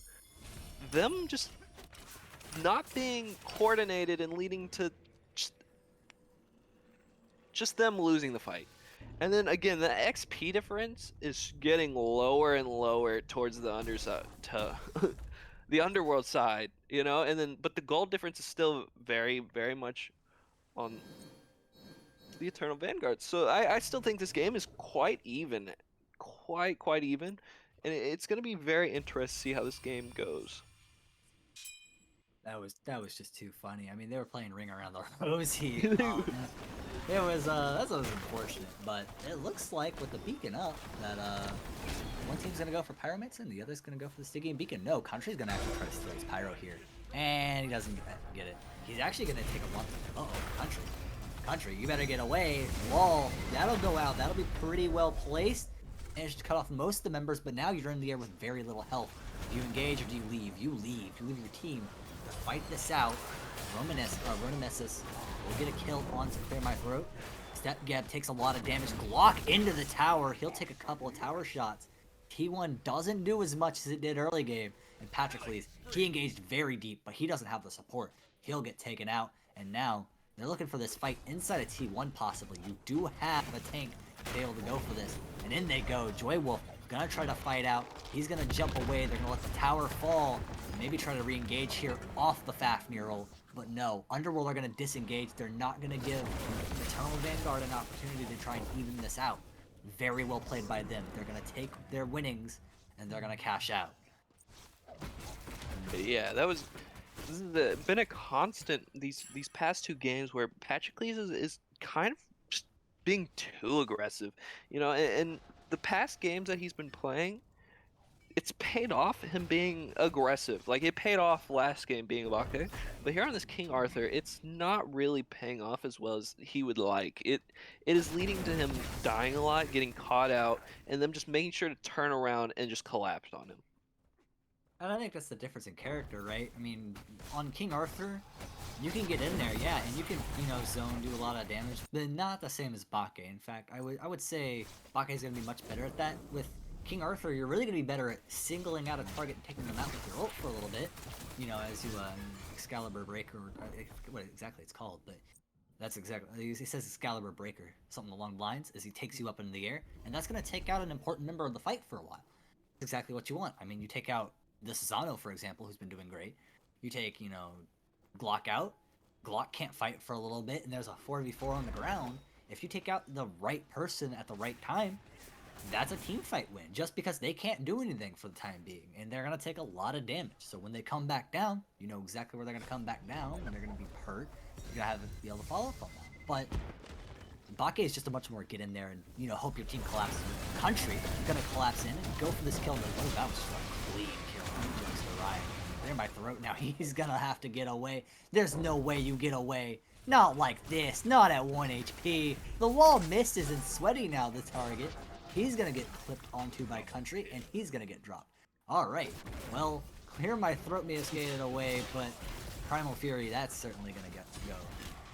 them just not being coordinated and leading to just them losing the fight. And then again, the XP difference is getting lower and lower towards the underside, to the Underworld side, you know. And then, but the gold difference is still very, very much on the Eternal Vanguard. So I still think this game is quite even, quite even, and it's gonna be very interesting to see how this game goes. That was just too funny. I mean, they were playing Ring Around the Rosie. It was that was unfortunate, but it looks like with the beacon up that one team's gonna go for Pyromancer and the other's gonna go for the Stygian Beacon. No, Country's gonna actually try to steal his Pyro here, and he doesn't get it. He's actually gonna take a lump. Country, you better get away. Wall, that'll go out. That'll be pretty well placed. Managed to cut off most of the members, but now you're in the air with very little health. Do you engage or do you leave? You leave. You leave your team to fight this out. Ronemesis will get a kill on to Clear My Throat. Step Gab takes a lot of damage. Glock into the tower. He'll take a couple of tower shots. T1 doesn't do as much as it did early game. And Patroclus, he engaged very deep, but he doesn't have the support. He'll get taken out. And now, they're looking for this fight inside of T1 possibly. You do have a tank to be able to go for this. And in they go. Joy Wolf gonna try to fight out. He's gonna jump away. They're gonna let the tower fall. Maybe try to re-engage here off the Fafnir ult. But no, Underworld are gonna disengage. They're not gonna give Eternal Vanguard an opportunity to try and even this out. Very well played by them. They're gonna take their winnings and they're gonna cash out. Yeah, this has been a constant these past 2 games where Patroclus is kind of just being too aggressive, you know. And the past games that he's been playing, it's paid off him being aggressive. Like it paid off last game being Abake, but here on this King Arthur, it's not really paying off as well as he would like. It is leading to him dying a lot, getting caught out, and them just making sure to turn around and just collapse on him. And I think that's the difference in character, right? I mean, on King Arthur, you can get in there, yeah, and you can, you know, zone, do a lot of damage, but not the same as Bake. In fact, I would say Bake is going to be much better at that. With King Arthur, you're really going to be better at singling out a target and taking them out with your ult for a little bit, you know, as you, Excalibur Breaker, what exactly it's called, but that's exactly, he says Excalibur Breaker, something along the lines, as he takes you up in the air, and that's going to take out an important member of the fight for a while. That's exactly what you want. I mean, you take out this Zano, for example, who's been doing great. You take, you know, Glock out. Glock can't fight for a little bit, and there's a 4v4 on the ground. If you take out the right person at the right time, that's a team fight win, just because they can't do anything for the time being, and they're going to take a lot of damage. So when they come back down, you know exactly where they're going to come back down, and they're going to be hurt. You're going to be able to follow up on that. But Bake is just a much more get in there and, you know, hope your team collapses. Country is going to collapse in and go for this kill. Oh, that was a clean kill. Clear My Throat. Now he's gonna have to get away. There's no way you get away. Not like this. Not at 1 HP. The wall misses and Sweaty now the target. He's gonna get clipped onto by Country and he's gonna get dropped. Alright. Well, Clear My Throat may have skated away, but Primal Fury, that's certainly gonna get to go.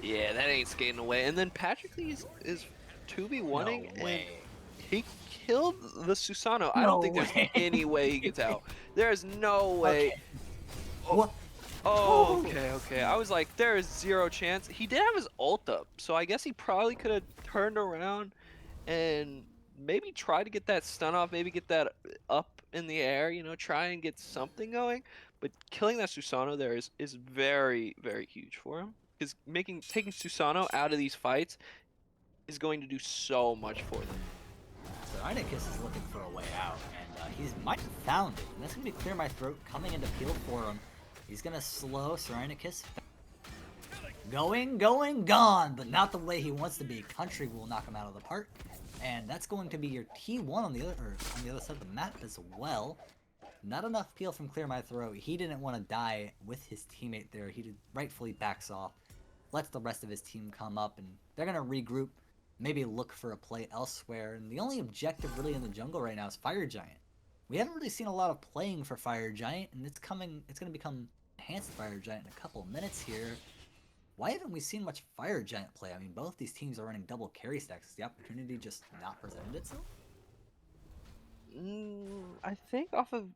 Yeah, that ain't skating away. And then Patroclus is 2v1ing No way. and he killed the Susano. I No don't think there's way. any way he gets out. There is no way. Okay. What? Oh, okay. I was like, there is 0 chance. He did have his ult up, so I guess he probably could have turned around and maybe tried to get that stun off, maybe get that up in the air, you know, try and get something going. But killing that Susano there is very, very huge for him. Because taking Susano out of these fights is going to do so much for them. So Inicus is looking for a way out, and he's might have found it. And that's gonna be Clear My Throat coming into peel for him. He's gonna slow Serenicus. Going, gone, but not the way he wants to be. Country will knock him out of the park, and that's going to be your T1 on the other side of the map as well. Not enough peel from Clear My Throat. He didn't want to die with his teammate there. He rightfully backs off, lets the rest of his team come up, and they're gonna regroup, maybe look for a play elsewhere. And the only objective really in the jungle right now is Fire Giant. We haven't really seen a lot of playing for Fire Giant, and it's gonna become Enhanced Fire Giant in a couple of minutes here. Why haven't we seen much Fire Giant play? I mean, both these teams are running double carry stacks. Is the opportunity just not presented itself? I think off of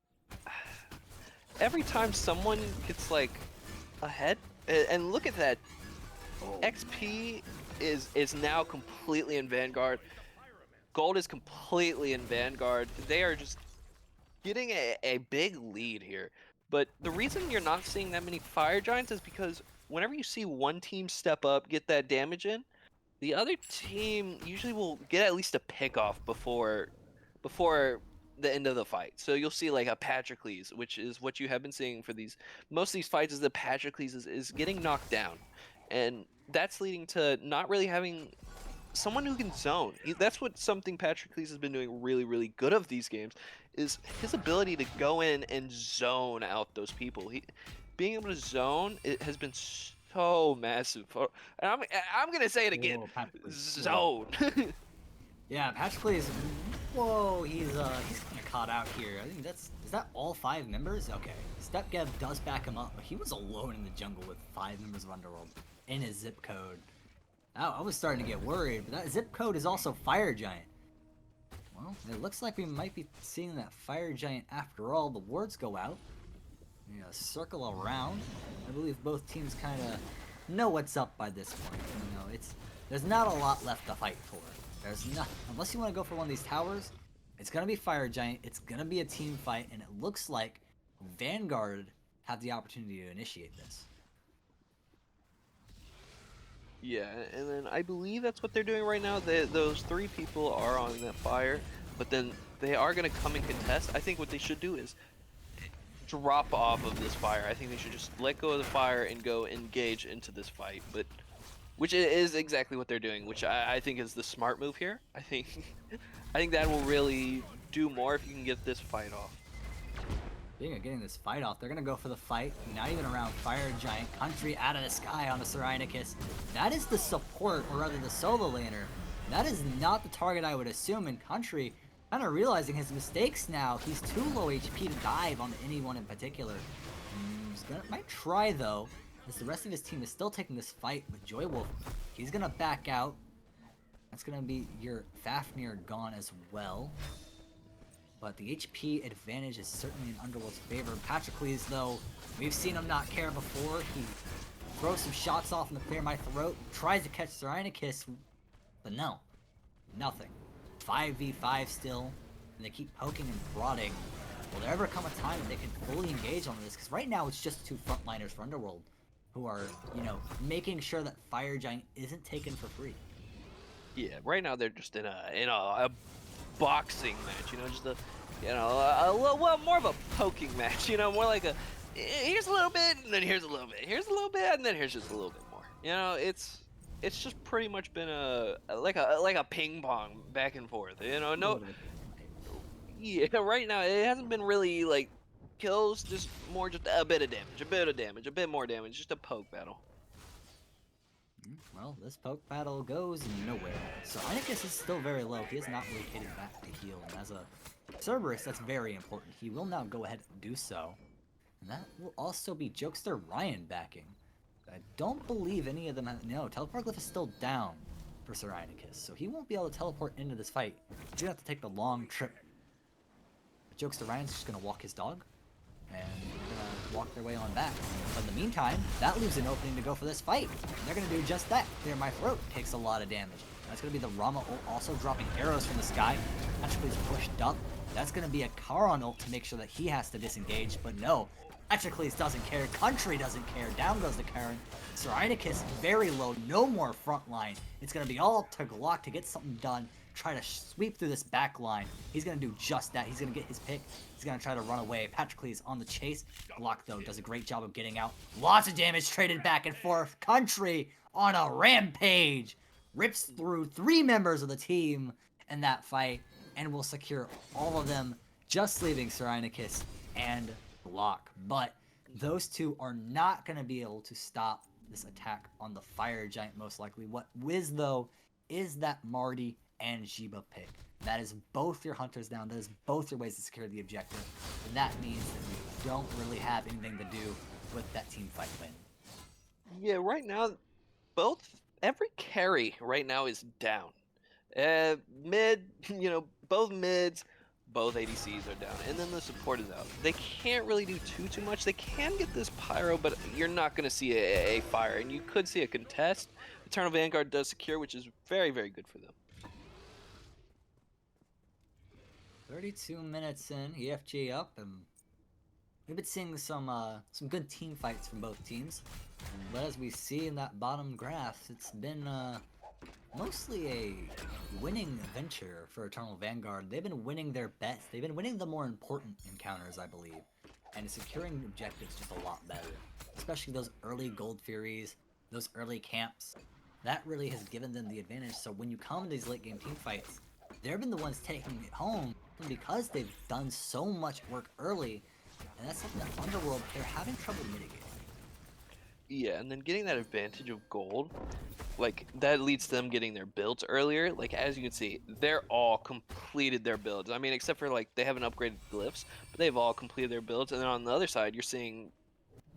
every time someone gets like ahead, and look at that, XP is now completely in Vanguard. Gold is completely in Vanguard. They are just getting a big lead here. But the reason you're not seeing that many Fire Giants is because whenever you see one team step up, get that damage in, the other team usually will get at least a pick off before the end of the fight. So you'll see like a Patrocles, which is what you have been seeing for most of these fights, is that Patrocles is getting knocked down. And that's leading to not really having someone who can zone. That's what something Patrocles has been doing really, really good of these games, is his ability to go in and zone out those people. Being able to zone, it has been so massive. And I'm gonna say it again. Whoa, Zone. Yeah, Patrocles. Whoa, he's kind of caught out here. I think is that all 5 members? Okay, StepGev does back him up, but he was alone in the jungle with 5 members of Underworld in his zip code. I was starting to get worried, but that zip code is also Fire Giant. Well, it looks like we might be seeing that Fire Giant after all. The wards go out. You know, circle around. I believe both teams kind of know what's up by this point. You know, there's not a lot left to fight for. There's not, unless you want to go for one of these towers. It's gonna be Fire Giant. It's gonna be a team fight, and it looks like Vanguard have the opportunity to initiate this. Yeah, and then I believe that's what they're doing right now. Those 3 people are on that fire, but then they are going to come and contest. I think what they should do is drop off of this fire. I think they should just let go of the fire and go engage into this fight, which is exactly what they're doing, which I think is the smart move here. I think that will really do more if you can get this fight off. Speaking of getting this fight off, they're going to go for the fight, not even around Fire Giant. Country out of the sky on the Serenicus. That is the support, or rather the solo laner. That is not the target I would assume, in Country kind of realizing his mistakes now. He's too low HP to dive on anyone in particular. Might try though, as the rest of his team is still taking this fight with Joywolf. He's going to back out. That's going to be your Fafnir gone as well. But the HP advantage is certainly in Underworld's favor. Patrocles, though, we've seen him not care before. He throws some shots off in the Clear My Throat, tries to catch Serenicus, but no, nothing. 5v5 still, and they keep poking and prodding. Will there ever come a time that they can fully engage on this? Because right now it's just 2 frontliners for Underworld who are, you know, making sure that Fire Giant isn't taken for free. Yeah, right now they're just in a boxing match, you know, just well, more of a poking match, you know, more like a here's a little bit and then here's a little bit, here's a little bit and then here's just a little bit more. You know, it's just pretty much been like a ping pong back and forth. You know, no, yeah, right now it hasn't been really like kills, just more just a bit of damage, a bit more damage, just a poke battle. Well, this poke battle goes nowhere. So Inicus is still very low. He has not rotated back to heal. And as a Cerberus, that's very important. He will now go ahead and do so. And that will also be Jokester Ryan backing. I don't believe any of them have... No, Teleport Glyph is still down for Sir Inicus. So he won't be able to teleport into this fight. He's going to have to take the long trip. But Jokester Ryan's just going to walk his dog. And they're going to walk their way on back. But in the meantime, that leaves an opening to go for this fight. And they're going to do just that. Clear My Throat takes a lot of damage. That's going to be the Rama ult also dropping arrows from the sky. Patrocles pushed up. That's going to be a Charon ult to make sure that he has to disengage, but no. Patroclus doesn't care, Country doesn't care, down goes the Charon. Cyrenicus very low, no more front line. It's going to be all to Glock to get something done, try to sweep through this back line. He's going to do just that. He's going to get his pick. He's going to try to run away. Patroclus on the chase. Glock, though, does a great job of getting out. Lots of damage traded back and forth. Country on a rampage. Rips through 3 members of the team in that fight and will secure all of them, just leaving Cyrenicus and Glock. But those two are not going to be able to stop this attack on the Fire Giant, most likely. What whiz, though, is that Marty and Jiba pick. That is both your hunters down. That is both your ways to secure the objective. And that means that you don't really have anything to do with that team fight win. Yeah, right now, every carry right now is down. Mid, both mids, both ADCs are down, and then the support is out. They can't really do too much. They can get this pyro, but you're not going to see a fire, and you could see a contest. Eternal Vanguard does secure, which is very, very good for them. 32 minutes in, EFG up, and we've been seeing some good team fights from both teams. But as we see in that bottom graph, it's been mostly a winning venture for Eternal Vanguard. They've been winning their bets. They've been winning the more important encounters, I believe. And securing objectives just a lot better. Especially those early Gold Furies, those early camps. That really has given them the advantage. So when you come to these late game team fights, they've been the ones taking it home because they've done so much work early. And that's something that Underworld, they're having trouble mitigating. Yeah, and then getting that advantage of gold, like, that leads to them getting their builds earlier. Like, as you can see, they're all completed their builds. I mean, except for, like, they haven't upgraded glyphs, but they've all completed their builds. And then on the other side, you're seeing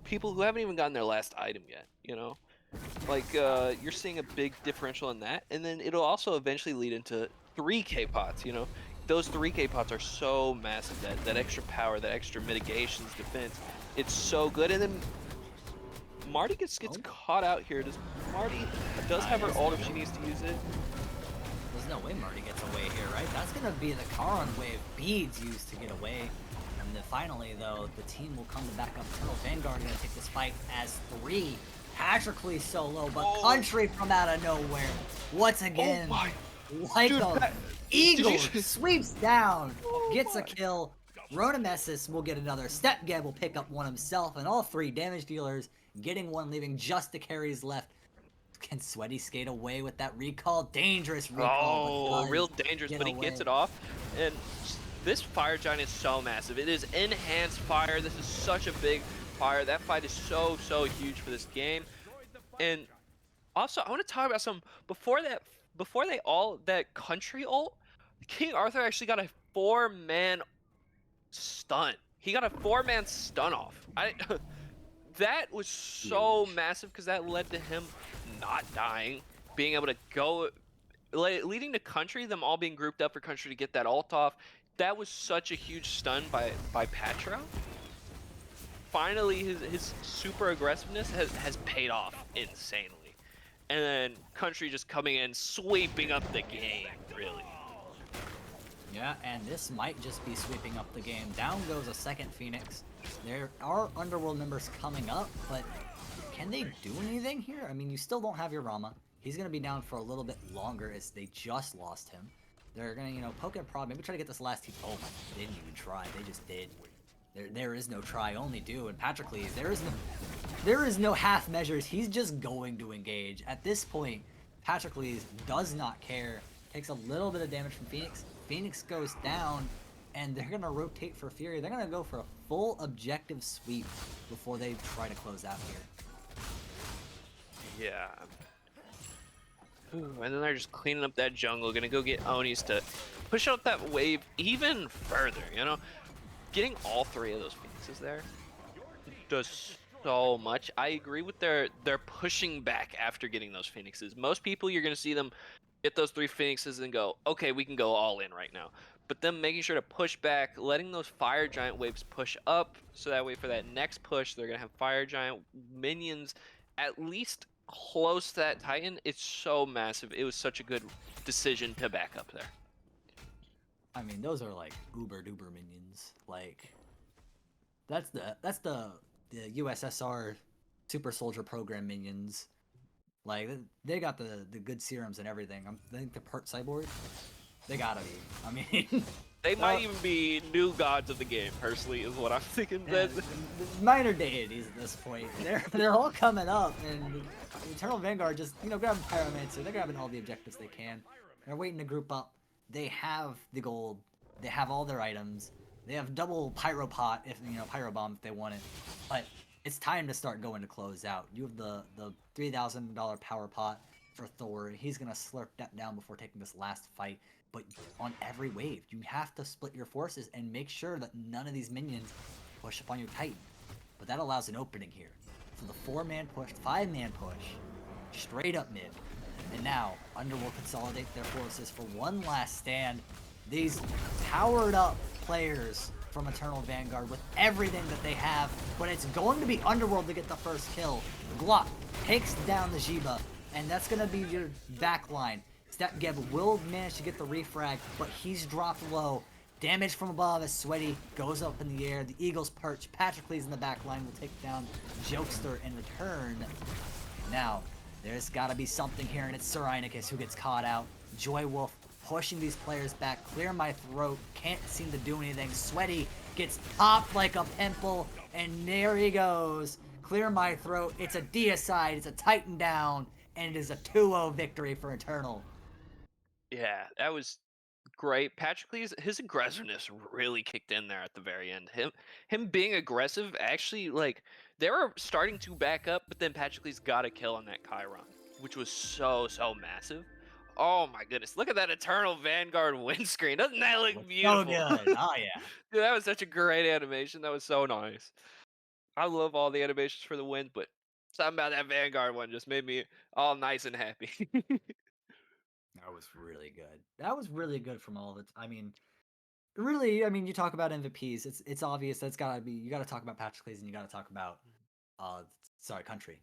people who haven't even gotten their last item yet, Like, you're seeing a big differential in that. And then it'll also eventually lead into 3K pots, Those 3K pots are so massive, that extra power, that extra mitigations, defense, it's so good. And then Marty gets caught out here. Marty does have her ult if she needs to use it. There's no way Marty gets away here, right? That's going to be the Charon wave beads used to get away. And then finally, though, the team will come to back up. Eternal Vanguard going to take this fight as 3. Patroclus solo, but Country from out of nowhere. Once again, like a eagle, sweeps down, gets a kill. Ronamesis will get another. Stepgeb will pick up one himself, and all 3 damage dealers getting one, leaving just the carries left. Can Sweaty skate away with that recall? Dangerous recall. Oh, real dangerous, but he gets it off. And this Fire Giant is so massive. It is enhanced fire. This is such a big fire. That fight is so huge for this game. And also, I want to talk about some before that Country ult, King Arthur actually got a 4-man stun. He got a 4-man stun off. That was so massive because that led to him not dying, being able to go, leading to Country, them all being grouped up for Country to get that ult off. That was such a huge stun by Patro. Finally, his super aggressiveness has paid off insanely. And then Country just coming in, sweeping up the game, really. Yeah, and this might just be sweeping up the game. Down goes a second Phoenix. There are Underworld members coming up, but can they do anything here? I mean, you still don't have your Rama. He's going to be down for a little bit longer as they just lost him. They're going to, poke and prod, maybe try to get this last team. Oh, they didn't even try. They just did. There is no try, only do. And Patroclus, there is no half measures. He's just going to engage. At this point, Patroclus does not care. Takes a little bit of damage from Phoenix. Phoenix goes down, and they're going to rotate for Fury. They're going to go for a full objective sweep before they try to close out here. Yeah. Ooh, and then they're just cleaning up that jungle. Going to go get Onis to push out that wave even further, Getting all 3 of those Phoenixes there does so much. I agree with their pushing back after getting those Phoenixes. Most people, you're going to see them get those 3 Phoenixes and go, okay, we can go all in right now. But them making sure to push back, letting those Fire Giant waves push up, so that way for that next push, they're going to have Fire Giant minions at least close to that Titan. It's so massive. It was such a good decision to back up there. I mean, those are like uber duper minions. Like, that's the USSR Super Soldier Program minions. Like they got the good serums and everything. I think the Pert Cyborg, they gotta be. I mean, They might uh, even be new gods of the game. Personally, is what I'm thinking. yeah, minor deities at this point. They're all coming up, and Eternal Vanguard just grabbing Pyromancer. They're grabbing all the objectives they can. They're waiting to group up. They have the gold. They have all their items. They have double Pyro Pot if Pyro Bomb if they want it. But it's time to start going to close out. You have the $3,000 Power Pot for Thor. He's gonna slurp that down before taking this last fight. But on every wave, you have to split your forces and make sure that none of these minions push up on your Titan. But that allows an opening here. So the 4-man push, 5-man push, straight up mid. And now, Underworld consolidate their forces for one last stand. These powered up players from Eternal Vanguard with everything that they have, but it's going to be Underworld to get the first kill. Glock takes down the Jiba, and that's going to be your back line. Stepgeb will manage to get the refrag, but he's dropped low. Damage from above as Sweaty goes up in the air. The Eagles perch. Patrocles in the back line will take down Jokester in return. Now, there's got to be something here, and it's Sir Inicus who gets caught out. Joy Wolf pushing these players back. Clear my throat. Can't seem to do anything. Sweaty gets popped like a pimple, and there he goes. Clear my throat. It's a deicide. It's a Titan down, and it is a 2-0 victory for Eternal. Yeah, that was great. Patrocles, his aggressiveness really kicked in there at the very end. Him being aggressive, actually, like, they were starting to back up, but then Patrocles got a kill on that Chiron, which was so massive. Oh my goodness, look at that Eternal Vanguard windscreen. Doesn't that look So beautiful? good. Oh, yeah. Dude, that was such a great animation. That was so nice. I love all the animations for the wind, but something about that Vanguard one just made me all nice and happy. That was really good. That was really good from all of it. I mean, really, you talk about MVPs. It's obvious that's gotta be. You gotta talk about Patrocles and you gotta talk about, uh, Country.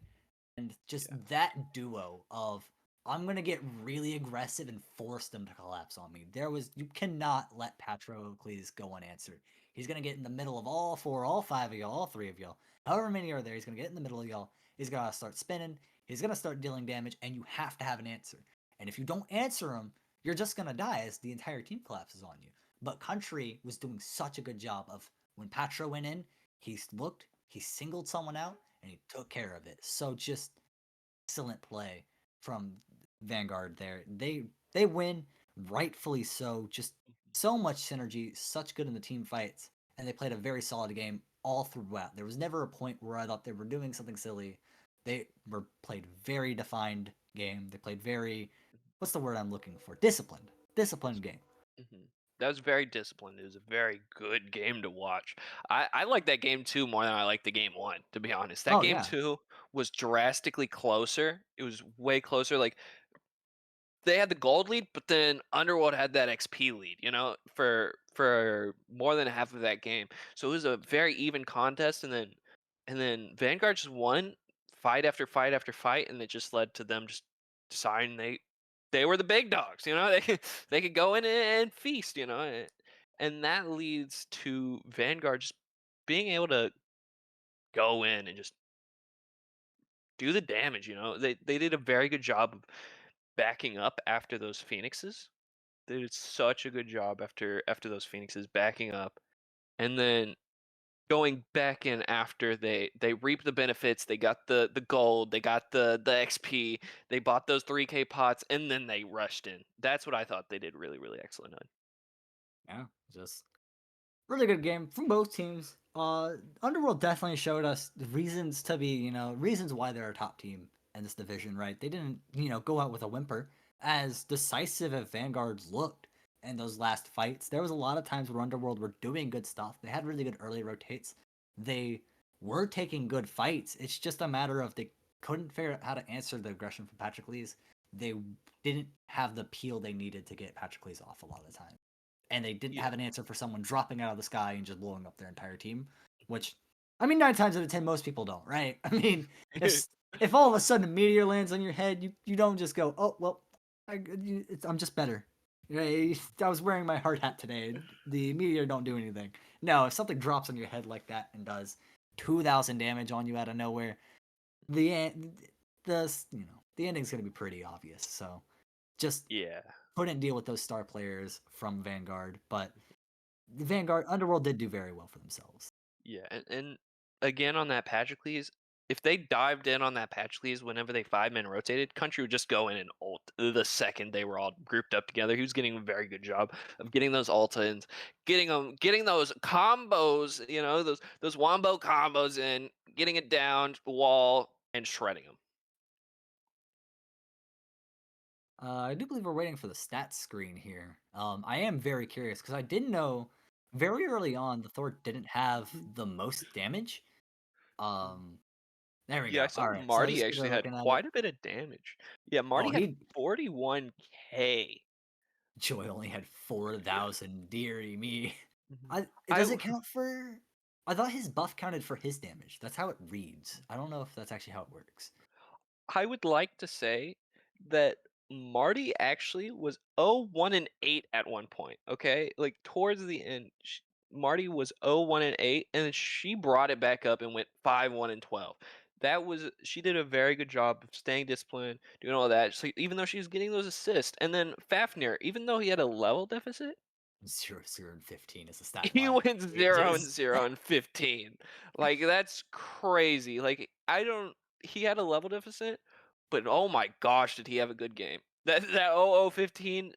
And just Yeah. that duo of I'm gonna get really aggressive and force them to collapse on me. You cannot let Patrocles go unanswered. He's gonna get in the middle of all 4, all 5 of y'all, all 3 of y'all. However many are there, he's gonna get in the middle of y'all. He's gonna start spinning. He's gonna start dealing damage, and you have to have an answer. And if you don't answer him, you're just gonna die as the entire team collapses on you. But Country was doing such a good job of when Patro went in, he looked, he singled someone out, and he took care of it. So just excellent play from Vanguard there. They win, rightfully so. Just so much synergy, such good in the team fights, and they played a very solid game all throughout. There was never a point where I thought they were doing something silly. They were played very defined game. They played very, what's the word I'm looking for? Disciplined game. That was very disciplined. It was a very good game to watch. I like that game 2 more than I like the game 1, to be honest. That Oh game yeah, 2 was drastically closer. It was way closer. Like, they had the gold lead, but then Underworld had that XP lead, for more than half of that game. So it was a very even contest, and then Vanguard just won fight after fight after fight, and it just led to them just deciding they were the big dogs. They could go in and feast. And that leads to Vanguard just being able to go in and just do the damage. They did a very good job of backing up after those Phoenixes. They did such a good job after those Phoenixes backing up, and then going back in after they reaped the benefits. They got the gold, they got the XP, they bought those 3K pots, and then they rushed in. That's what I thought they did really excellent on. yeah, just really good game from both teams. Underworld definitely showed us the reasons to be, reasons why they're a top team in this division, right? They didn't, go out with a whimper. As decisive as Vanguard's looked in those last fights, there was a lot of times where Underworld were doing good stuff. They had really good early rotates. They were taking good fights. It's just a matter of they couldn't figure out how to answer the aggression from Patrocles. They didn't have the peel they needed to get Patrocles off a lot of the time, and they didn't Yeah. have an answer for someone dropping out of the sky and just blowing up their entire team. Which, 9 times out of 10, most people don't, right? If all of a sudden a meteor lands on your head, you don't just go, oh well, I'm just better. I was wearing my hard hat today. The meteor don't do anything. No, if something drops on your head like that and does 2,000 damage on you out of nowhere, the the ending's gonna be pretty obvious. So just Yeah. couldn't deal with those star players from Vanguard, but the Vanguard Underworld did do very well for themselves. Yeah, and again on that Patrocles, if they dived in on that Patrocles whenever they 5-man rotated, Country would just go in and ult the second they were all grouped up together. He was getting a very good job of getting those ulta ins, getting those combos, those wombo combos in, getting it down the wall and shredding them. I do believe we're waiting for the stats screen here. I am very curious because I didn't know very early on the Thor didn't have the most damage. Um, there we Yeah, I go. saw All right, so Marty just actually had looking at it. quite a bit of damage. Yeah, Oh, Marty had he 41k. Joy only had 4,000. Deary me. Mhm. Does I it count for? I thought his buff counted for his damage. That's how it reads. I don't know if that's actually how it works. I would like to say that Marty actually was 0-1-8 at one point. Okay, like towards the end, Marty was 0-1-8, and then she brought it back up and went 5-1-12. She did a very good job of staying disciplined, doing all that. So even though she was getting those assists, and then Fafnir, even though he had a level deficit, 0, 0, and 15 is the stat he line. went 0 and Ages. 0 and 15. Like that's crazy. Like I don't. He had a level deficit, but oh my gosh, did he have a good game? That 0015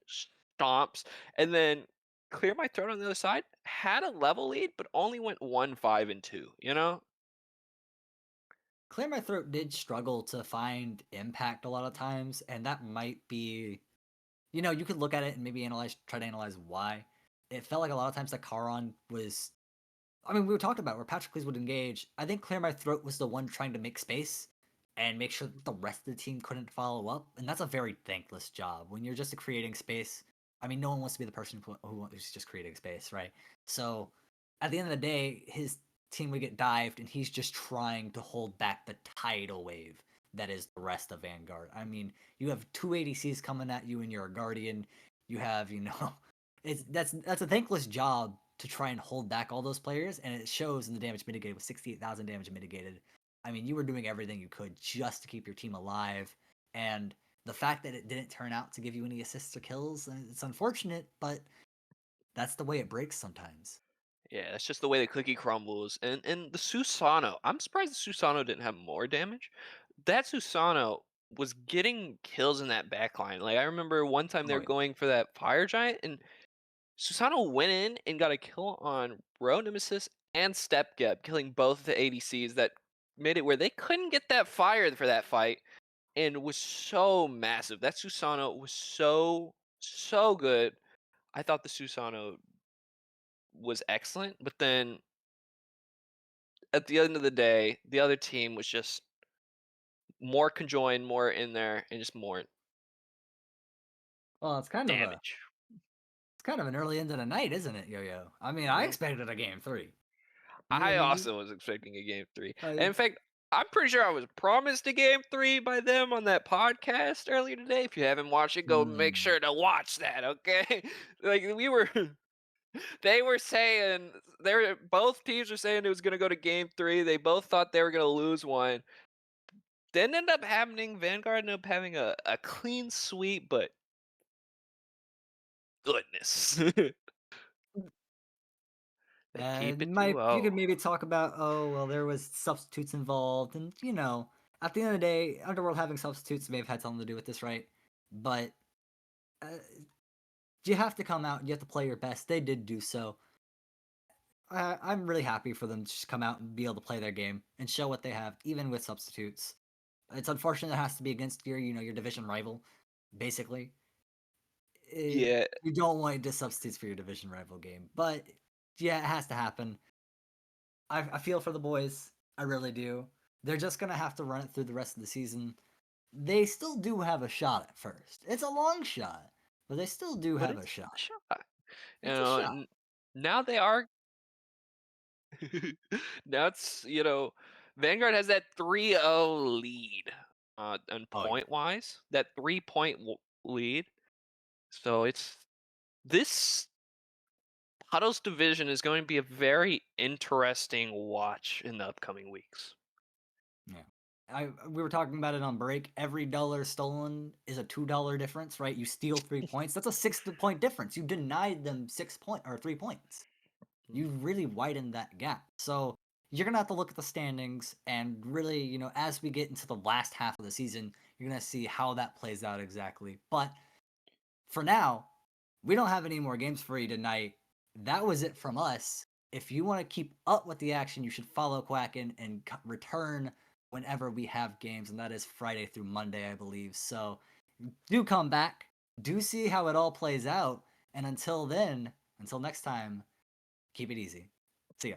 stomps, and then Clear My Throat on the other side had a level lead, but only went 1-5-2. You know? Clear My Throat did struggle to find impact a lot of times, and that might be, you could look at it and maybe try to analyze why. It felt like a lot of times that Charon was, I mean, we talked about where Patroclus would engage. I think Clear My Throat was the one trying to make space and make sure that the rest of the team couldn't follow up, and that's a very thankless job when you're just creating space. I mean, no one wants to be the person who's just creating space, right? So, at the end of the day, his team would get dived, and he's just trying to hold back the tidal wave that is the rest of Vanguard. I mean, you have two ADCs coming at you, and you're a Guardian. You have, that's a thankless job to try and hold back all those players, and it shows in the damage mitigated with 68,000 damage mitigated. I mean, you were doing everything you could just to keep your team alive, and the fact that it didn't turn out to give you any assists or kills, it's unfortunate, but that's the way it breaks sometimes. Yeah, that's just the way the cookie crumbles. And the Susano, I'm surprised the Susano didn't have more damage. That Susano was getting kills in that backline. Like I remember one time they Oh were yeah. going for that fire giant, and Susano went in and got a kill on Ro Nemesis and Stepgeb, killing both the ADCs that made it where they couldn't get that fire for that fight, and was so massive. That Susano was so good. I thought the Susano was excellent, but then at the end of the day, the other team was just more conjoined, more in there, and just more Well, damage. it's kind of an early end of the night, isn't it, Yo-Yo? I mean, I Mhm. expected a game three. I I mean, you, also was expecting a game three. I, And in fact, I'm pretty sure I was promised a game three by them on that podcast earlier today. If you haven't watched it, go make hmm. sure to watch that, okay? Like we were they were saying both teams were saying it was gonna go to game three. They both thought they were gonna lose one. Didn't end up happening. Vanguard ended up having a clean sweep, but goodness. They keep it You 2-0. could maybe talk about, oh, well, there was substitutes involved, and at the end of the day, Underworld having substitutes may have had something to do with this, right? But uh, you have to come out, you have to play your best. They did do so. I'm really happy for them to just come out and be able to play their game and show what they have, even with substitutes. It's unfortunate it has to be against your division rival, basically. Yeah, You don't want just substitutes for your division rival game, but yeah, it has to happen. I feel for the boys. I really do. They're just gonna have to run it through the rest of the season. They still do have a shot at first. It's a long shot, but they still do but have a it's a shot. shot. You It's a know, shot. now they are. Now Vanguard has that 3-0 lead on Oh yeah. point wise. That 3-point lead. So it's This Puddles division is going to be a very interesting watch in the upcoming weeks. We were talking about it on break. Every dollar stolen is a $2 difference, right? You steal 3 points. That's a 6 point difference. You denied them 3 points. You really widened that gap. So you're gonna have to look at the standings and really, as we get into the last half of the season, you're gonna see how that plays out exactly. But for now, we don't have any more games for you tonight. That was it from us. If you want to keep up with the action, you should follow Quacken and return whenever we have games, and that is Friday through Monday, I believe. So do come back, do see how it all plays out, and until then, until next time, keep it easy. See ya.